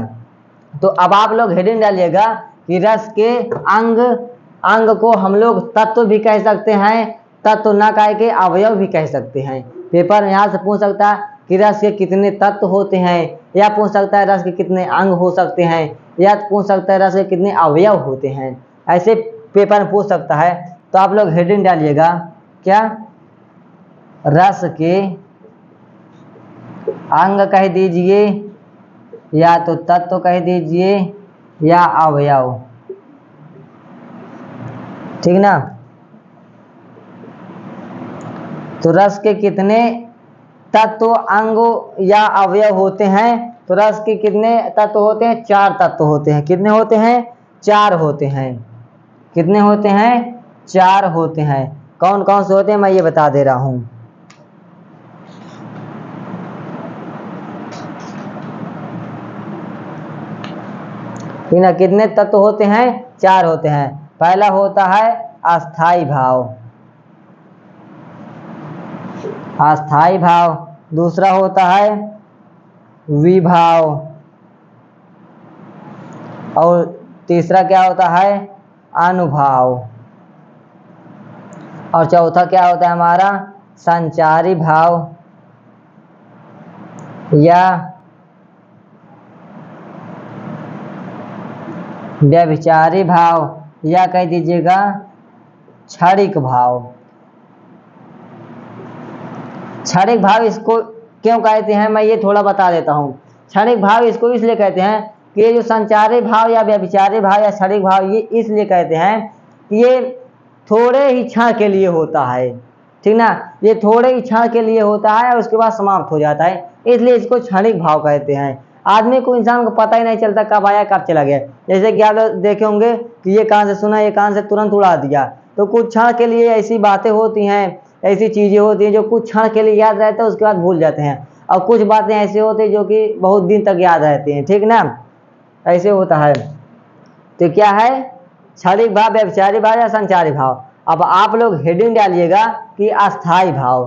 तो अब आप लोग हेडिंग डालिएगा कि रस के अंग को हम लोग तत्व भी कह सकते हैं, तत्व ना कह के अवयव भी कह सकते हैं। पेपर यहाँ से पूछ सकता है कि रस के कितने तत्व होते हैं, या पूछ सकता है रस के कितने अंग हो सकते हैं, या पूछ सकता है रस के कितने अवयव होते हैं, ऐसे पेपर में पूछ सकता है। तो आप लोग हेडिंग डालिएगा क्या रस के अंग कह दीजिए, या तो तत्व कह दीजिए, या अवयव, ठीक ना। तो रस के कितने तत्व अंग या अवयव होते हैं, तो रस के कितने तत्व होते हैं, 4 तत्व होते हैं। कितने होते हैं, 4 होते हैं। कितने होते हैं, 4 होते हैं। कौन कौन से होते हैं मैं ये बता दे रहा हूं। ठीक ना, कितने तत्व होते हैं, 4 होते हैं। पहला होता है अस्थाई भाव, अस्थाई भाव। दूसरा होता है विभाव, और तीसरा क्या होता है, अनुभाव, और चौथा क्या होता है हमारा, संचारी भाव या व्यभिचारी भाव, या कह दीजिएगा क्षणिक भाव। क्षणिक भाव इसको क्यों कहते हैं मैं ये थोड़ा बता देता हूँ। क्षणिक भाव इसको इसलिए कहते हैं कि ये जो संचारी भाव या व्यभिचारी भाव या क्षणिक भाव ये इसलिए कहते हैं कि ये थोड़े ही क्षण के लिए होता है, ठीक ना, ये थोड़े ही क्षण के लिए होता है और उसके बाद समाप्त हो जाता है, इसलिए इसको क्षणिक भाव कहते हैं। आदमी को, इंसान को पता ही नहीं चलता कब आया कब चला गया। जैसे कि आप लोग देखे होंगे कि ये कान से सुना, ये कान से तुरंत उड़ा दिया, तो कुछ क्षण के लिए ऐसी बातें होती हैं, ऐसी चीजें होती हैं जो कुछ क्षण के लिए याद रहता है, उसके बाद भूल जाते हैं। और कुछ बातें ऐसी होती हैं जो कि बहुत दिन तक याद रहती हैं, ठीक ना, ऐसे होता है। तो क्या है, क्षणिक भाव, व्यभिचारी भाव या संचारी भाव। अब आप लोग हेडिंग डालिएगा कि अस्थाई भाव।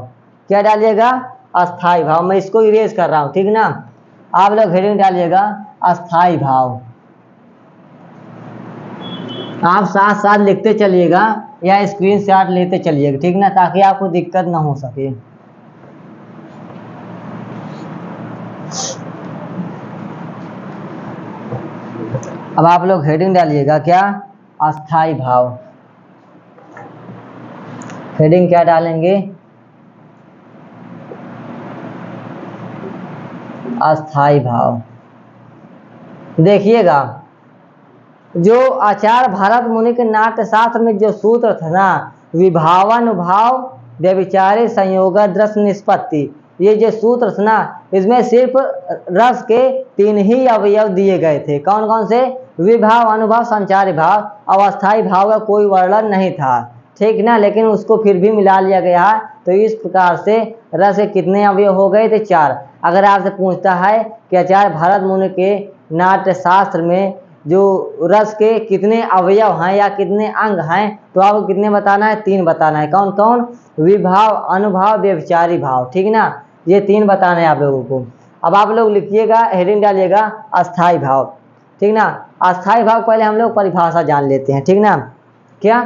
क्या डालिएगा, अस्थाई भाव। मैं इसको इरेज कर रहा हूं, ठीक ना, आप लोग हेडिंग डालिएगा अस्थाई भाव। आप साथ साथ लिखते चलिएगा या स्क्रीनशॉट लेते चलिएगा, ठीक ना, ताकि आपको दिक्कत ना हो सके। अब आप लोग हेडिंग डालिएगा क्या, अस्थाई भाव। हेडिंग क्या डालेंगे, अस्थाई भाव। देखिएगा, जो आचार्य भरत मुनि के नाट्य शास्त्र में जो सूत्र था ना, विभावानुभाव व्यभिचारी संयोग दृश्य निष्पत्ति, ये जो सूत्र था ना, इसमें सिर्फ रस के 3 ही अवयव दिए गए थे। कौन कौन से, विभाव, अनुभव, संचारी भाव। अवस्थाई भाव का कोई वर्णन नहीं था, ठीक ना, लेकिन उसको फिर भी मिला लिया गया। तो इस प्रकार से रस के कितने अवयव हो गए थे, 4। अगर आपसे पूछता है कि आचार्य भरत मुनि के नाट्य शास्त्र में जो रस के कितने अवयव हैं या कितने अंग हैं, तो आपको कितने बताना है, 3 बताना है। कौन कौन, विभाव, अनुभाव, व्यभिचारी भाव, ठीक ना, ये 3 बताने हैं आप लोगों को। अब आप लोग लिखिएगा, हेडिंग डालिएगा अस्थाई भाव, ठीक ना। अस्थाई भाव पहले हम लोग परिभाषा जान लेते हैं, ठीक ना। क्या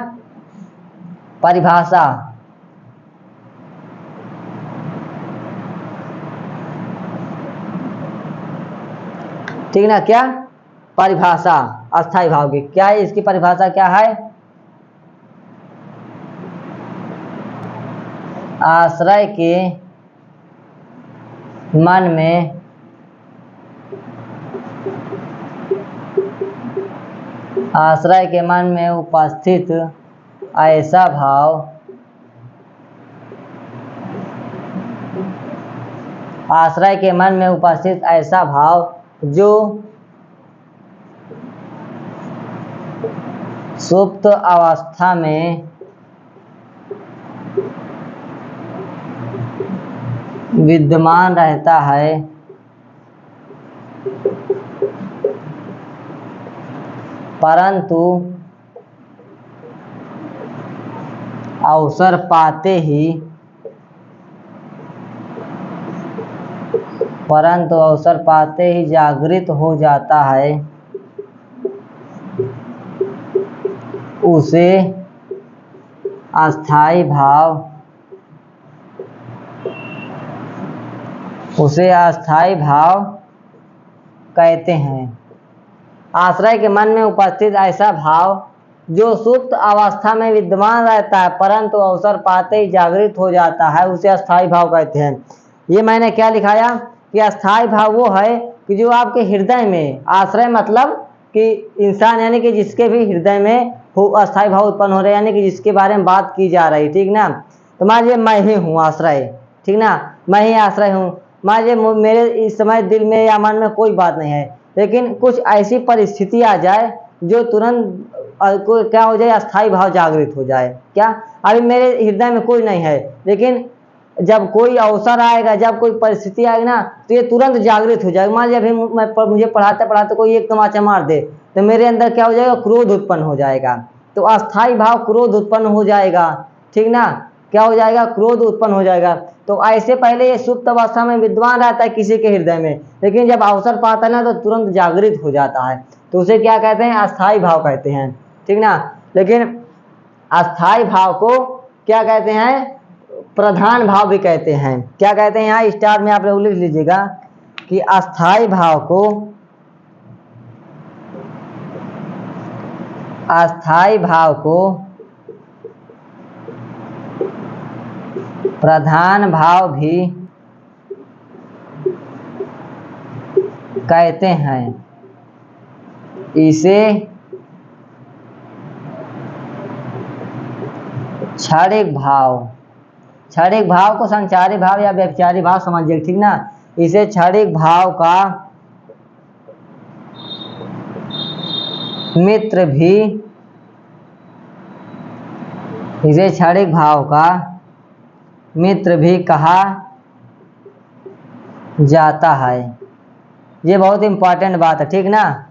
परिभाषा, ठीक ना, क्या परिभाषा अस्थाई भाव की क्या है, इसकी परिभाषा क्या है, आश्रय के मन में उपस्थित ऐसा भाव, आश्रय के मन में उपस्थित ऐसा भाव जो सुप्त अवस्था में विद्यमान रहता है, परंतु अवसर पाते ही जागृत हो जाता है, उसे अस्थाई भाव कहते हैं। आश्रय के मन में उपस्थित ऐसा भाव जो सुप्त अवस्था में विद्यमान रहता है, परंतु अवसर पाते ही जागृत हो जाता है, उसे अस्थाई भाव कहते हैं। ये मैंने क्या लिखाया कि अस्थाई भाव वो है कि जो आपके हृदय में, आश्रय मतलब कि इंसान, यानी कि जिसके भी हृदय में अस्थाई भाव उत्पन्न हो रहे, यानी कि जिसके बारे में बात की जा रही, ठीक ना। तो मान लीजिए मैं ही हूँ आश्रय, ठीक ना, मैं ही आश्रय हूँ। मान लीजिए मेरे इस समय दिल में या मन में कोई बात नहीं है, लेकिन कुछ ऐसी परिस्थिति आ जाए जो तुरंत क्या हो जाए, अस्थाई भाव जागृत हो जाए। क्या, अभी मेरे हृदय में कोई नहीं है, लेकिन जब कोई अवसर आएगा, जब कोई परिस्थिति आएगी ना, तो ये तुरंत जागृत हो जाएगा। मान लीजिए मुझे पढ़ाते पढ़ाते कोई एक तमाचा मार दे, तो मेरे अंदर क्या हो जाएगा, क्रोध उत्पन्न हो जाएगा। तो अस्थाई भाव क्रोध उत्पन्न हो जाएगा, ठीक ना, क्या हो जाएगा, क्रोध उत्पन्न हो जाएगा। तो ऐसे पहले ये सुप्त अवस्था में विद्वान रहता है किसी के हृदय में, लेकिन जब अवसर पाता है ना तो तुरंत जागृत हो जाता है, तो उसे क्या कहते हैं, अस्थाई भाव कहते हैं, ठीक ना। लेकिन अस्थाई भाव को क्या कहते हैं, प्रधान भाव भी कहते हैं। क्या कहते हैं, यहाँ स्टार में आप लोग लिख लीजिएगा कि अस्थाई भाव को प्रधान भाव भी कहते हैं। इसे क्षणिक भाव, क्षणिक भाव को संचारी भाव या व्यभिचारी भाव समझिए, ठीक ना। इसे क्षणिक भाव का मित्र भी, इसे क्षणिक भाव का मित्र भी कहा जाता है। ये बहुत इंपॉर्टेंट बात है, ठीक ना,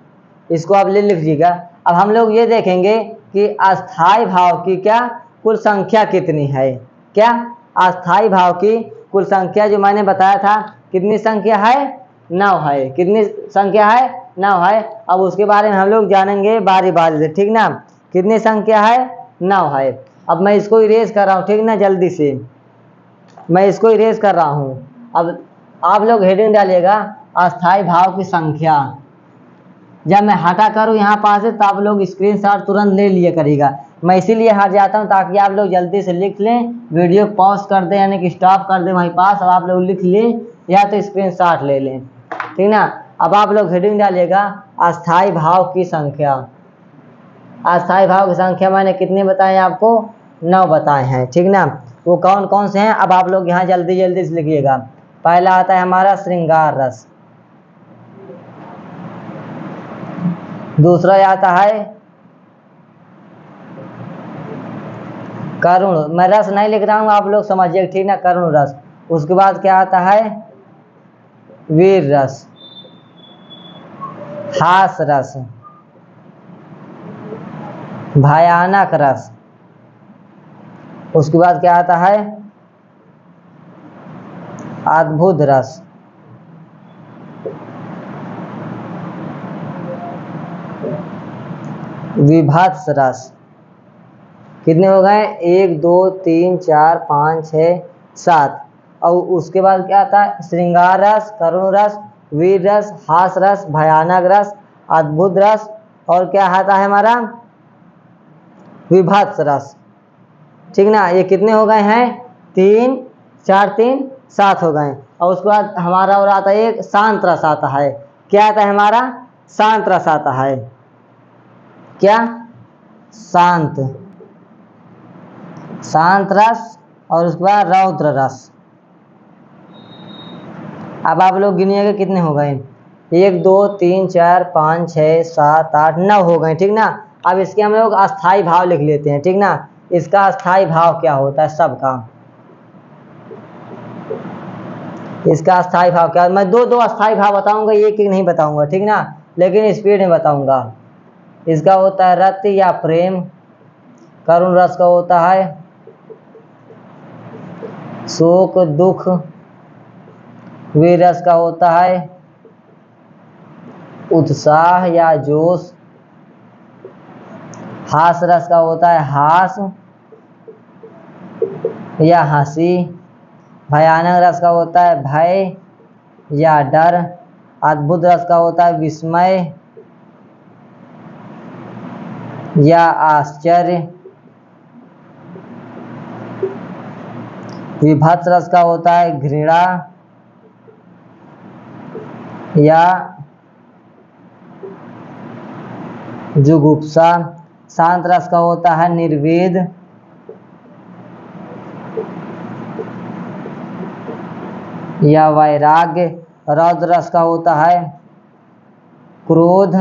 इसको आप ले लीजिएगा। अब हम लोग ये देखेंगे कि अस्थाई भाव की क्या कुल संख्या कितनी है। क्या अस्थाई भाव की कुल संख्या जो मैंने बताया था, कितनी संख्या है, 9 है। कितनी संख्या है, 9 है। अब उसके बारे में हम लोग जानेंगे बारी बारी से, ठीक ना। कितनी संख्या है, 9 है। अब मैं इसको इरेज कर रहा हूँ, ठीक ना, जल्दी से मैं इसको इरेज कर रहा हूँ। अब आप लोग हेडिंग डालिएगा अस्थाई भाव की संख्या। जब मैं हटा करूँ यहाँ पास से, तो आप लोग स्क्रीनशॉट तुरंत ले लिया करिएगा। मैं इसीलिए हट जाता हूँ ताकि आप लोग जल्दी से लिख लें, वीडियो पॉज कर दें, यानी कि स्टॉप कर दें वहीं पास। अब आप लोग लिख लें या तो स्क्रीनशॉट ले लें, ठीक ना। अब आप लोग हेडिंग डालिएगा अस्थाई भाव की संख्या। अस्थाई भाव की संख्या मैंने कितने बताए आपको, 9 बताए हैं, ठीक ना। वो कौन कौन से हैं, अब आप लोग यहाँ जल्दी जल्दी से लिखिएगा। पहला आता है हमारा श्रृंगार रस, दूसरा आता है करुण, मैं रस नहीं लिख रहा हूँ, आप लोग समझिए, ठीक ना, करुण रस। उसके बाद क्या आता है, वीर रस, हास रस, भयानक रस। उसके बाद क्या आता है, अद्भुत रस, विभत्स रस। कितने हो गए, 1 2 3 4 5 6 7। और उसके बाद क्या आता है, श्रृंगार रस, करुण रस, वीर रस, हास रस, भयानक रस, अद्भुत रस, और क्या आता है हमारा, विभत्स रस, ठीक ना। ये कितने हो गए हैं, 3 4 3 7 हो गए। और उसके बाद हमारा और आता है एक शांत रस आता है। क्या आता है हमारा, शांत रस आता है। क्या, शांत, शांत रस। और उसके बाद रौद्र रस। अब आप लोग गिनिएगा कितने हो गए, 1 2 3 4 5 6 7 8 9 हो गए, ठीक ना। अब इसके हम लोग अस्थाई भाव लिख लेते हैं, ठीक ना। इसका अस्थाई भाव क्या होता है सबका, इसका अस्थाई भाव क्या, मैं दो अस्थाई भाव बताऊंगा, एक नहीं बताऊंगा, ठीक ना, लेकिन स्पीड में बताऊंगा। इसका होता है रति या प्रेम, करुण रस का होता है शोक दुख, वीर रस का होता है उत्साह या जोश, हास रस का होता है हास या हंसी, भयानक रस का होता है भय या डर, अद्भुत रस का होता है विस्मय या आश्चर्य, विभत्स रस का होता है घृणा या जुगुप्सा, शांत रस का होता है निर्वेद या वैराग्य, रौद्र रस का होता है क्रोध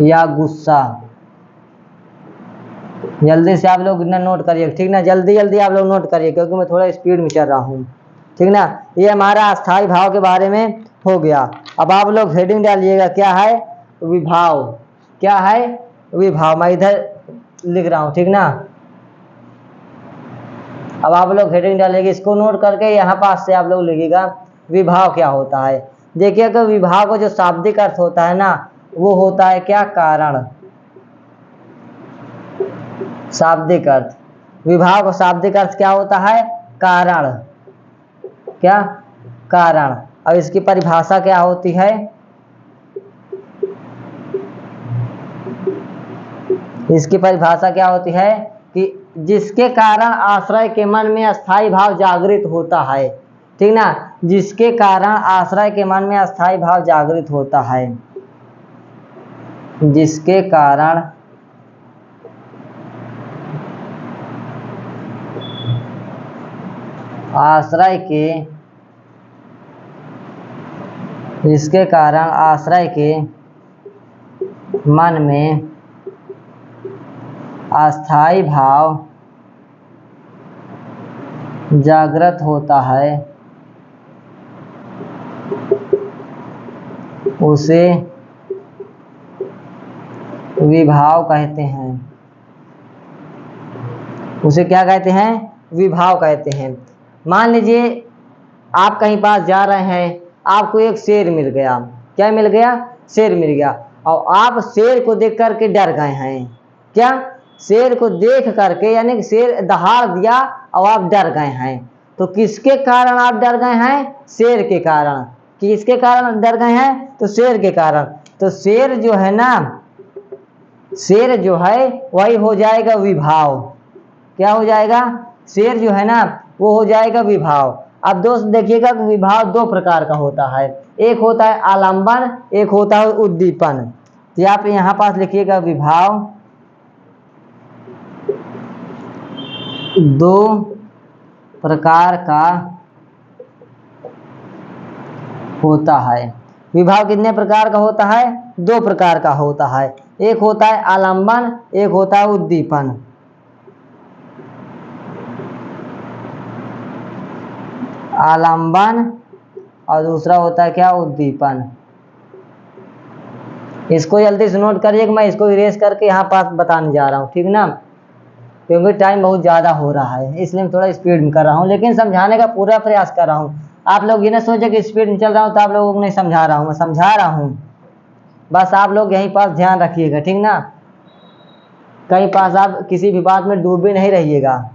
या गुस्सा। जल्दी से आप लोग इतना नोट करिए, ठीक ना, जल्दी जल्दी आप लोग नोट करिए, क्योंकि मैं थोड़ा स्पीड में चल रहा हूँ, ठीक ना। ये हमारा अस्थाई भाव के बारे में हो गया। अब आप लोग हेडिंग डालिएगा, क्या है, विभाव। क्या है, विभाव। मैं इधर लिख रहा हूँ, ठीक ना। अब आप लोग हेडिंग डालेंगे, इसको नोट करके यहाँ पास से आप लोग लिखिएगा विभाव क्या होता है। देखिए कि विभाव का जो शाब्दिक अर्थ होता है ना, वो होता है क्या, कारण। शाब्दिक अर्थ, विभाव का शाब्दिक अर्थ क्या होता है, कारण। क्या, कारण। अब इसकी परिभाषा क्या होती है, इसकी परिभाषा क्या होती है कि जिसके कारण आश्रय के मन में अस्थाई भाव जागृत होता है, ठीक ना, जिसके कारण आश्रय के मन में अस्थाई भाव जागृत होता है। जिसके कारण आश्रय के मन में अस्थाई भाव जागृत होता है, उसे विभाव कहते हैं। उसे क्या कहते हैं? विभाव कहते हैं। मान लीजिए आप कहीं पास जा रहे हैं, आपको एक शेर मिल गया। क्या मिल गया? शेर मिल गया। और आप शेर को देख करके डर गए हैं। क्या? शेर को देख करके, यानी कि शेर दहाड़ दिया और आप डर गए हैं। तो किसके कारण आप डर गए हैं? शेर के कारण। किसके कारण डर गए हैं? तो शेर के कारण। तो शेर जो है ना, शेर जो है वही हो जाएगा विभाव। क्या हो जाएगा? शेर जो है ना वो हो जाएगा विभाव। अब दोस्त देखिएगा कि विभाव दो प्रकार का होता है। एक होता है आलंबन, एक होता है उद्दीपन। तो आप यहाँ पास लिखिएगा विभाव दो प्रकार का होता है। विभाव कितने प्रकार का होता है? दो प्रकार का होता है। एक होता है आलंबन, एक होता है उद्दीपन। आलंबन और दूसरा होता है क्या? उद्दीपन। इसको जल्दी से नोट करिए कि मैं इसको इरेज करके यहाँ पास बताने जा रहा हूँ, ठीक ना? क्योंकि टाइम बहुत ज़्यादा हो रहा है, इसलिए मैं थोड़ा स्पीड में कर रहा हूँ, लेकिन समझाने का पूरा प्रयास कर रहा हूँ। आप लोग ये ना सोचे कि स्पीड में चल रहा हूँ तो आप लोगों को नहीं समझा रहा हूँ। मैं समझा रहा हूँ, बस आप लोग यहीं पास ध्यान रखिएगा, ठीक ना? कहीं पास आप किसी भी बात में डूबे नहीं रहिएगा।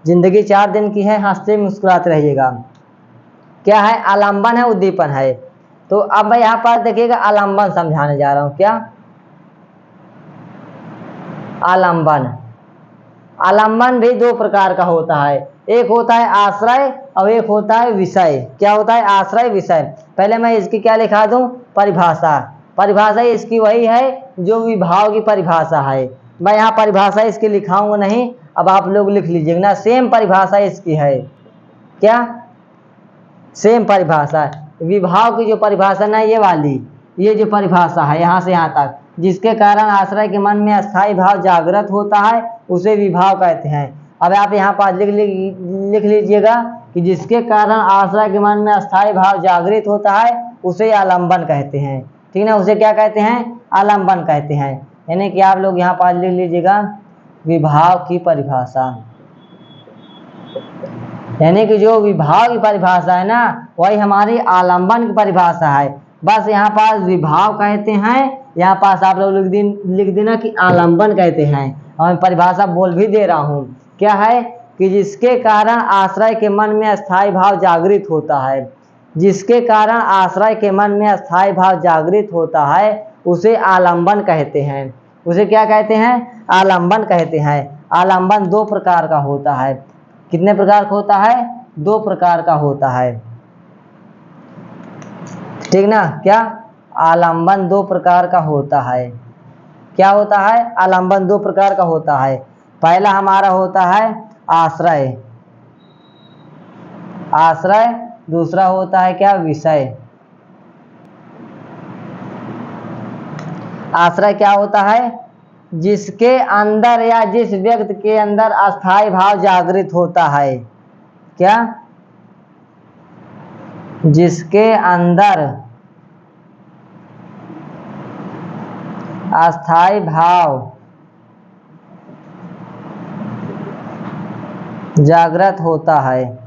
जिंदगी 4 दिन की है, हंसते मुस्कुराते रहिएगा। क्या है? आलंबन है, उद्दीपन है। तो अब मैं यहाँ पास देखिएगा आलंबन समझाने जा रहा हूँ। क्या? आलंबन। आलंबन भी दो प्रकार का होता है। एक होता है आश्रय और एक होता है विषय। क्या होता है? आश्रय, विषय। पहले मैं इसकी क्या लिखा दूं? परिभाषा। परिभाषा इसकी वही है जो विभाव की परिभाषा है। मैं यहाँ परिभाषा इसकी लिखाऊंगा नहीं, अब आप लोग लिख लीजिएगा ना। सेम परिभाषा इसकी है। क्या? सेम परिभाषा। विभाव की जो परिभाषा ना, ये वाली, ये जो परिभाषा है यहाँ से यहाँ तक, जिसके कारण आश्रय के मन में अस्थाई भाव जागृत होता है, उसे विभाव कहते हैं। अब आप यहाँ पास लिख लीजिएगा कि जिसके कारण आश्रय के मन में अस्थाई भाव जागृत होता है, उसे आलंबन कहते हैं। ठीक ना? उसे क्या कहते हैं? आलंबन कहते हैं। यानी कि आप लोग यहाँ पास लिख लीजिएगा विभाव की परिभाषा। यानी कि जो विभाव की परिभाषा है ना, वही हमारी आलंबन की परिभाषा है। बस यहाँ पास विभाव कहते हैं, यहाँ पास आप लोग लिख देना कि आलंबन कहते हैं। और मैं परिभाषा बोल भी दे रहा हूँ। क्या है? कि जिसके कारण आश्रय के मन में अस्थाई भाव जागृत होता है। जिसके कारण आश्रय के मन में अस्थाई भाव जागृत होता है, उसे आलंबन कहते हैं। उसे क्या कहते हैं? आलंबन कहते हैं। आलंबन दो प्रकार का होता है। कितने प्रकार का होता है? दो प्रकार का होता है, ठीक ना? क्या? आलंबन दो प्रकार का होता है। क्या होता है? आलंबन दो प्रकार का होता है। पहला हमारा होता है आश्रय। आश्रय। दूसरा होता है क्या? विषय। आश्रय क्या होता है? जिसके अंदर या जिस व्यक्ति के अंदर अस्थाई भाव जागृत होता है। क्या? जिसके अंदर अस्थाई भाव जागृत होता है।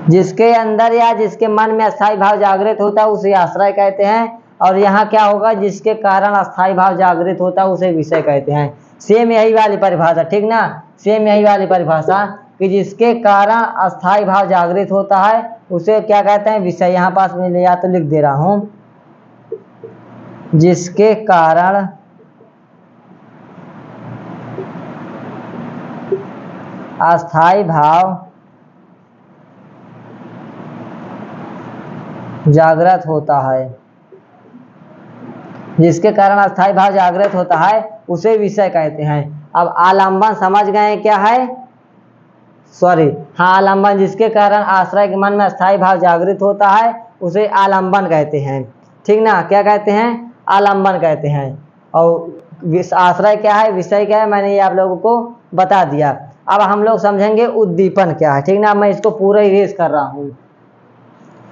जिसके अंदर या जिसके मन में अस्थाई भाव जागृत होता है, उसे आश्रय कहते हैं। और यहाँ क्या होगा? जिसके कारण अस्थाई भाव जागृत होता है, उसे विषय कहते हैं। सेम यही वाली परिभाषा, ठीक ना? सेम यही वाली परिभाषा कि जिसके कारण अस्थाई भाव जागृत होता है, उसे क्या कहते हैं? विषय। यहाँ पास मैं या तो लिख दे रहा हूँ, जिसके कारण अस्थाई भाव जागृत होता है, जिसके कारण अस्थाई भाव जागृत होता है उसे विषय कहते हैं। अब आलंबन समझ गए क्या है, हाँ, आलंबन जिसके कारण आश्रय के मन में अस्थाई भाव जागृत होता है उसे आलंबन कहते हैं, ठीक ना। क्या कहते हैं, आलंबन कहते हैं। और आश्रय क्या है, विषय क्या है, मैंने ये आप लोगों को बता दिया। अब हम लोग समझेंगे उद्दीपन क्या है, ठीक ना। मैं इसको पूरा इरेज कर रहा हूँ।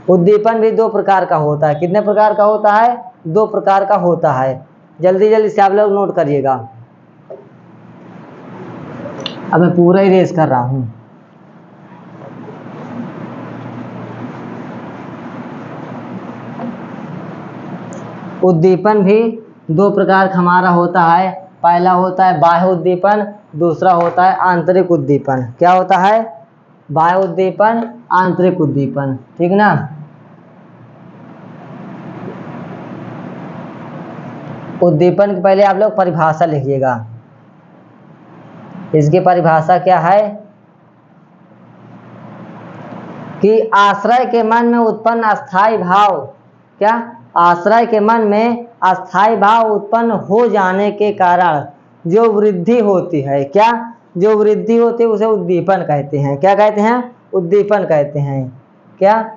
उद्दीपन भी दो प्रकार का होता है। कितने प्रकार का होता है, दो प्रकार का होता है। जल्दी जल्दी से आप लोग नोट करिएगा। अब मैं पूरा इरेज कर रहा हूँ। उद्दीपन भी दो प्रकार का हमारा होता है। पहला होता है बाह्य उद्दीपन, दूसरा होता है आंतरिक उद्दीपन। क्या होता है, बाह्य उद्दीपन, आंतरिक उद्दीपन, ठीक ना। उद्दीपन के पहले आप लोग परिभाषा लिखिएगा। इसकी परिभाषा क्या है कि आश्रय के मन में उत्पन्न अस्थाई भाव, क्या, आश्रय के मन में अस्थाई भाव उत्पन्न हो जाने के कारण जो वृद्धि होती है, क्या, जो वृद्धि होती है उसे उद्दीपन कहते हैं। क्या कहते हैं, उद्दीपन कहते हैं। क्या,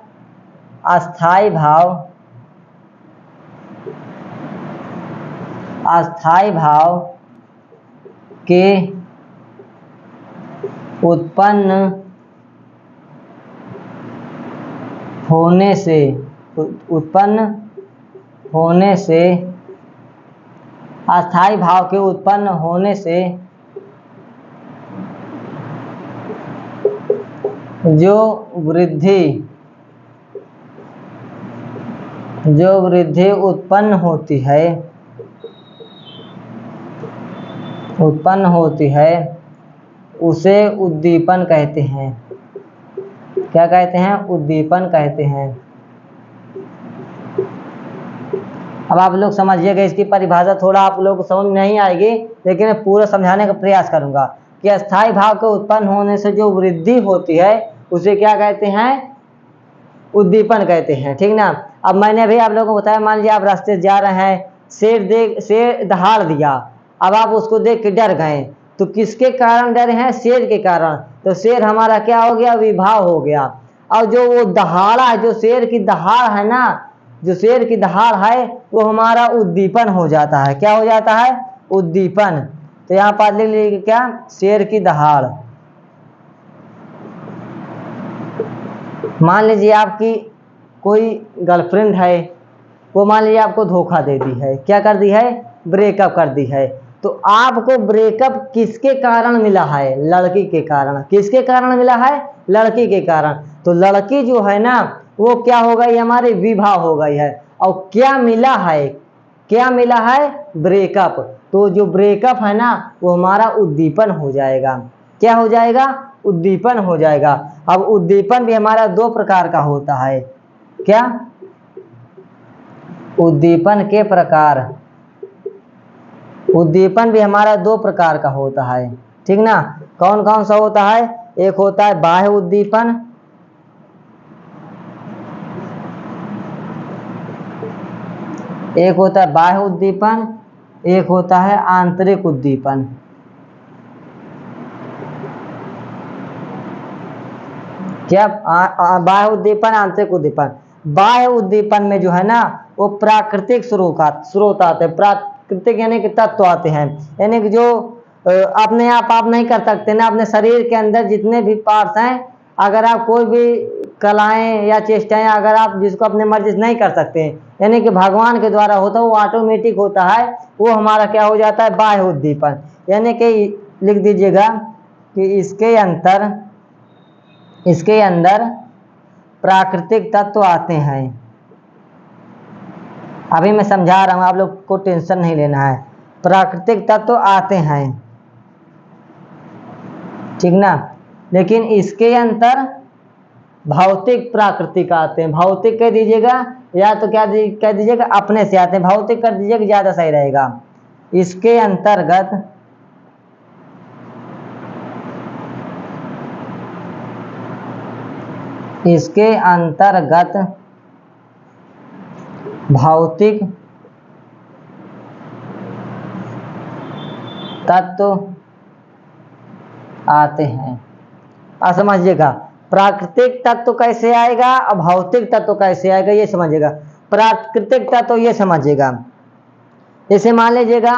अस्थाई भाव, अस्थाई भाव के उत्पन्न होने से, उत्पन्न होने से, अस्थाई भाव के उत्पन्न होने से जो वृद्धि उत्पन्न होती है उसे उद्दीपन कहते हैं। क्या कहते हैं, उद्दीपन कहते हैं। अब आप लोग समझिएगा, इसकी परिभाषा थोड़ा आप लोग को समझ नहीं आएगी, लेकिन मैं पूरा समझाने का प्रयास करूंगा कि अस्थाई भाव के उत्पन्न होने से जो वृद्धि होती है उसे क्या कहते हैं, उद्दीपन कहते हैं, ठीक ना। अब मैंने भी आप लोगों को बताया, मान लीजिए आप रास्ते से जा रहे हैं, शेर दहाड़ दिया, अब आप उसको देख के डर गए, तो किसके कारण डरे हैं, शेर के कारण। तो शेर हमारा क्या हो गया, विभाव हो गया। और जो वो दहाड़ा है, जो शेर की दहाड़ है ना, जो शेर की दहाड़ है वो हमारा उद्दीपन हो जाता है। क्या हो जाता है, उद्दीपन। तो यहाँ पर लिख लीजिए क्या, शेर की दहाड़। मान लीजिए आपकी कोई गर्लफ्रेंड है, वो मान लीजिए आपको धोखा दे दी है, क्या कर दी है, ब्रेकअप कर दी है। तो आपको ब्रेकअप किसके कारण मिला है, लड़की के कारण। किसके कारण मिला है, लड़की के कारण। तो लड़की जो है ना वो क्या हो गई, हमारे विवाह हो गई है। और क्या मिला है, क्या मिला है, ब्रेकअप। तो जो ब्रेकअप है ना वो हमारा उद्दीपन हो जाएगा। क्या हो जाएगा, उद्दीपन हो जाएगा। अब उद्दीपन भी हमारा दो प्रकार का होता है। क्या, उद्दीपन के प्रकार, उद्दीपन भी हमारा दो प्रकार का होता है, ठीक ना। कौन कौन सा होता है, एक होता है बाह्य उद्दीपन, एक होता है बाह्य उद्दीपन, एक होता है आंतरिक उद्दीपन। क्या, बाह्य उद्दीपन, आंतरिक उद्दीपन। बाह्य उद्दीपन में जो है ना वो प्राकृतिक स्रोत आते हैं, प्राकृतिक यानी कि तत्व आते हैं, यानी कि जो अपने आप नहीं कर सकते ना। अपने शरीर के अंदर जितने भी पार्ट्स हैं, अगर आप कोई भी कलाएं या चेष्टाएं अगर आप जिसको अपने मर्जी से नहीं कर सकते, यानी कि भगवान के द्वारा होता है, वो ऑटोमेटिक होता है, वो हमारा क्या हो जाता है, बाह्य उद्दीपन। यानी कि लिख दीजिएगा कि इसके अंदर प्राकृतिक तत्व आते हैं। अभी मैं समझा रहा हूं, आप लोग को टेंशन नहीं लेना है। प्राकृतिक तत्व आते हैं, ठीक ना। लेकिन इसके अंतर भौतिक प्राकृतिक आते हैं। भौतिक कह दीजिएगा या तो क्या कह दीजिएगा, अपने से आते हैं। भौतिक कर दीजिएगा, ज्यादा सही रहेगा। इसके अंतर्गत भौतिक तत्व आते हैं। अब समझिएगा प्राकृतिक तत्व कैसे आएगा और भौतिक तत्व कैसे आएगा, ये समझिएगा। प्राकृतिक तत्व ये समझिएगा, जैसे मान लीजिएगा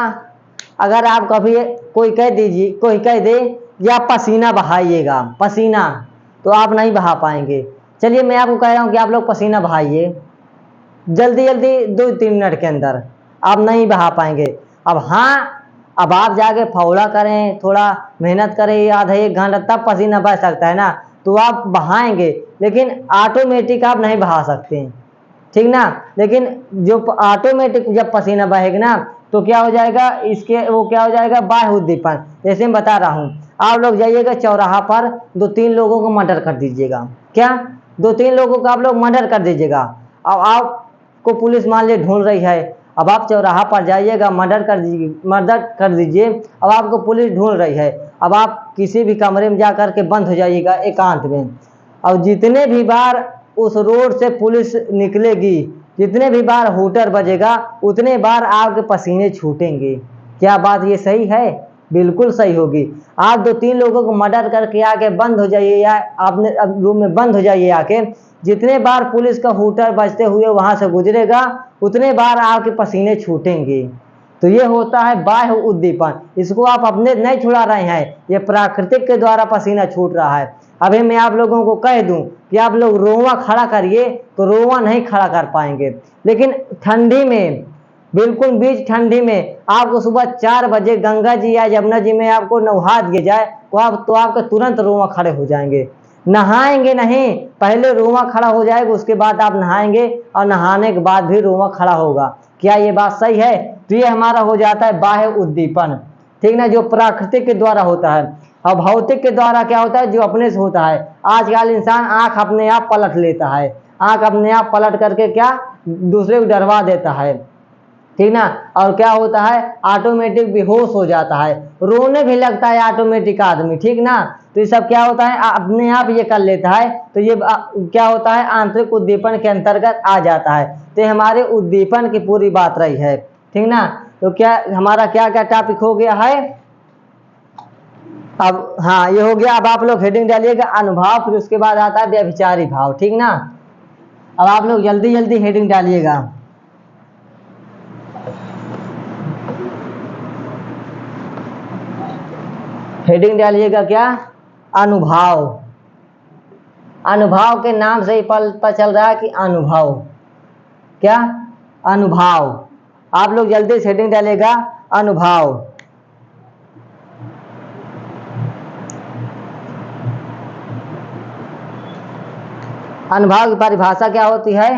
अगर आप कभी कोई कह दे या पसीना बहाइएगा, पसीना, तो आप नहीं बहा पाएंगे। चलिए मैं आपको कह रहा हूँ कि आप लोग पसीना बहाइए जल्दी जल्दी 2-3 मिनट के अंदर, आप नहीं बहा पाएंगे। अब हाँ, अब आप जाके फौला करें, थोड़ा मेहनत करें आधा 1 घंटा, तब पसीना बह सकता है ना, तो आप बहाएंगे, लेकिन ऑटोमेटिक आप नहीं बहा सकते, ठीक ना। लेकिन जो ऑटोमेटिक जब पसीना बहेगा ना, तो क्या हो जाएगा, इसके वो क्या हो जाएगा, बाह्य उद्दीपन। जैसे मैं बता रहा हूँ, आप लोग जाइएगा चौराहा पर, 2-3 लोगों को मर्डर कर दीजिएगा, क्या 2-3 लोगों को आप लोग मर्डर कर दीजिएगा। अब आपको पुलिस मान लीजिए ढूंढ रही है, अब आप चौराहा पर जाइएगा, मर्डर कर दीजिए, अब आपको पुलिस ढूंढ रही है, अब आप किसी भी कमरे में जा करके बंद हो जाइएगा एकांत में। अब जितने भी बार उस रोड से पुलिस निकलेगी, जितने भी बार हूटर बजेगा, उतने बार आपके पसीने छूटेंगे। क्या बात ये सही है? बिल्कुल सही होगी। आप 2-3 लोगों को मर्डर करके आके बंद हो जाइए, या आपने रूम में बंद हो जाइए आके, जितने बार पुलिस का हूटर बजते हुए वहां से गुजरेगा, उतने बार आपके पसीने छूटेंगे। तो ये होता है बाह्य उद्दीपन, इसको आप अपने नहीं छुड़ा रहे हैं, ये प्राकृतिक के द्वारा पसीना छूट रहा है। अभी मैं आप लोगों को कह दूं कि आप लोग रोआ खड़ा करिए, तो रोआ नहीं खड़ा कर पाएंगे। लेकिन ठंडी में, बिल्कुल बीच ठंडी में आपको सुबह 4 बजे गंगा जी या यमुना जी में आपको नहा दिया जाए, तो आपके तुरंत रोआ खड़े हो जाएंगे। नहाएंगे नहीं, पहले रोआ खड़ा हो जाएगा, उसके बाद आप नहाएंगे, और नहाने के बाद भी रोआ खड़ा होगा। क्या ये बात सही है? तो ये हमारा हो जाता है बाह्य उद्दीपन, ठीक ना, जो प्राकृतिक के द्वारा होता है। और भौतिक के द्वारा क्या होता है, जो अपने से होता है। आजकल इंसान आंख अपने आप पलट लेता है, आंख अपने आप पलट करके क्या दूसरे को डरवा देता है, ठीक ना। और क्या होता है, ऑटोमेटिक बेहोश हो जाता है, रोने भी लगता है ऑटोमेटिक आदमी, ठीक ना। तो ये सब क्या होता है, अपने आप ये कर लेता है। तो ये क्या होता है, आंतरिक उद्दीपन के अंतर्गत आ जाता है। तो हमारे उद्दीपन की पूरी बात रही है, ठीक ना। तो क्या हमारा क्या क्या टॉपिक हो गया है अब? हाँ, ये हो गया। अब आप लोग हेडिंग डालिएगा अनुभव, फिर उसके बाद आता है व्यभिचारी भाव, ठीक ना। अब आप लोग जल्दी जल्दी हेडिंग डालिएगा। हेडिंग डालिएगा क्या, अनुभव। अनुभव के नाम से ही पता चल रहा है कि अनुभव, क्या अनुभव। आप लोग जल्दी से हेडिंग डालिएगा अनुभव। अनुभव की परिभाषा क्या होती है?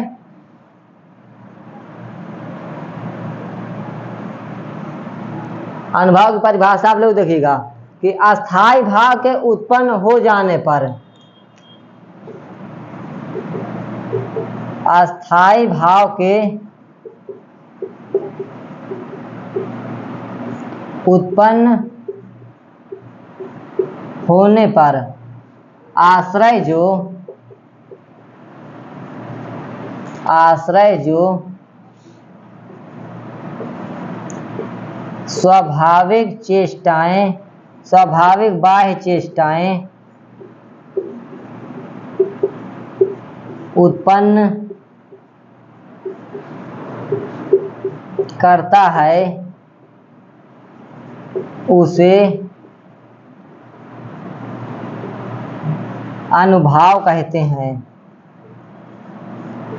अनुभव की परिभाषा आप लोग देखिएगा कि अस्थायी भाव के उत्पन्न हो जाने पर, अस्थायी भाव के उत्पन्न होने पर आश्रय जो स्वाभाविक चेष्टाएं, स्वाभाविक बाह्य चेष्टाएं उत्पन्न करता है, उसे अनुभाव कहते हैं,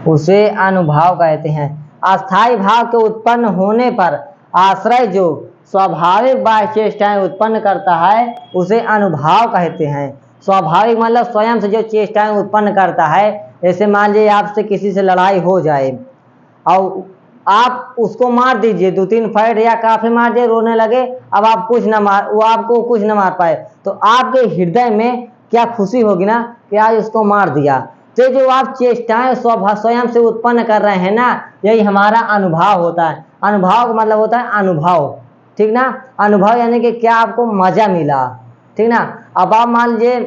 उसे अनुभाव कहते हैं। अस्थायी भाव के उत्पन्न होने पर आश्रय जो स्वाभाविक बाह्य चेष्टाएं उत्पन्न करता है, उसे अनुभाव कहते हैं। स्वाभाविक मतलब स्वयं से जो चेष्टाएं उत्पन्न करता है। जैसे मान लीजिए आपसे किसी से लड़ाई हो जाए और आप उसको मार दीजिए, 2-3 फैट या काफी मार दिए, रोने लगे, अब आप वो आपको कुछ न मार पाए, तो आपके हृदय में क्या खुशी होगी ना कि आज उसको मार दिया। तो जो आप चेष्टाएं स्वयं से उत्पन्न कर रहे हैं ना, यही हमारा अनुभाव होता है। अनुभाव का मतलब होता है अनुभव, ठीक ना। अनुभव यानी कि क्या आपको मजा मिला, ठीक ना। अब आप मान लीजिए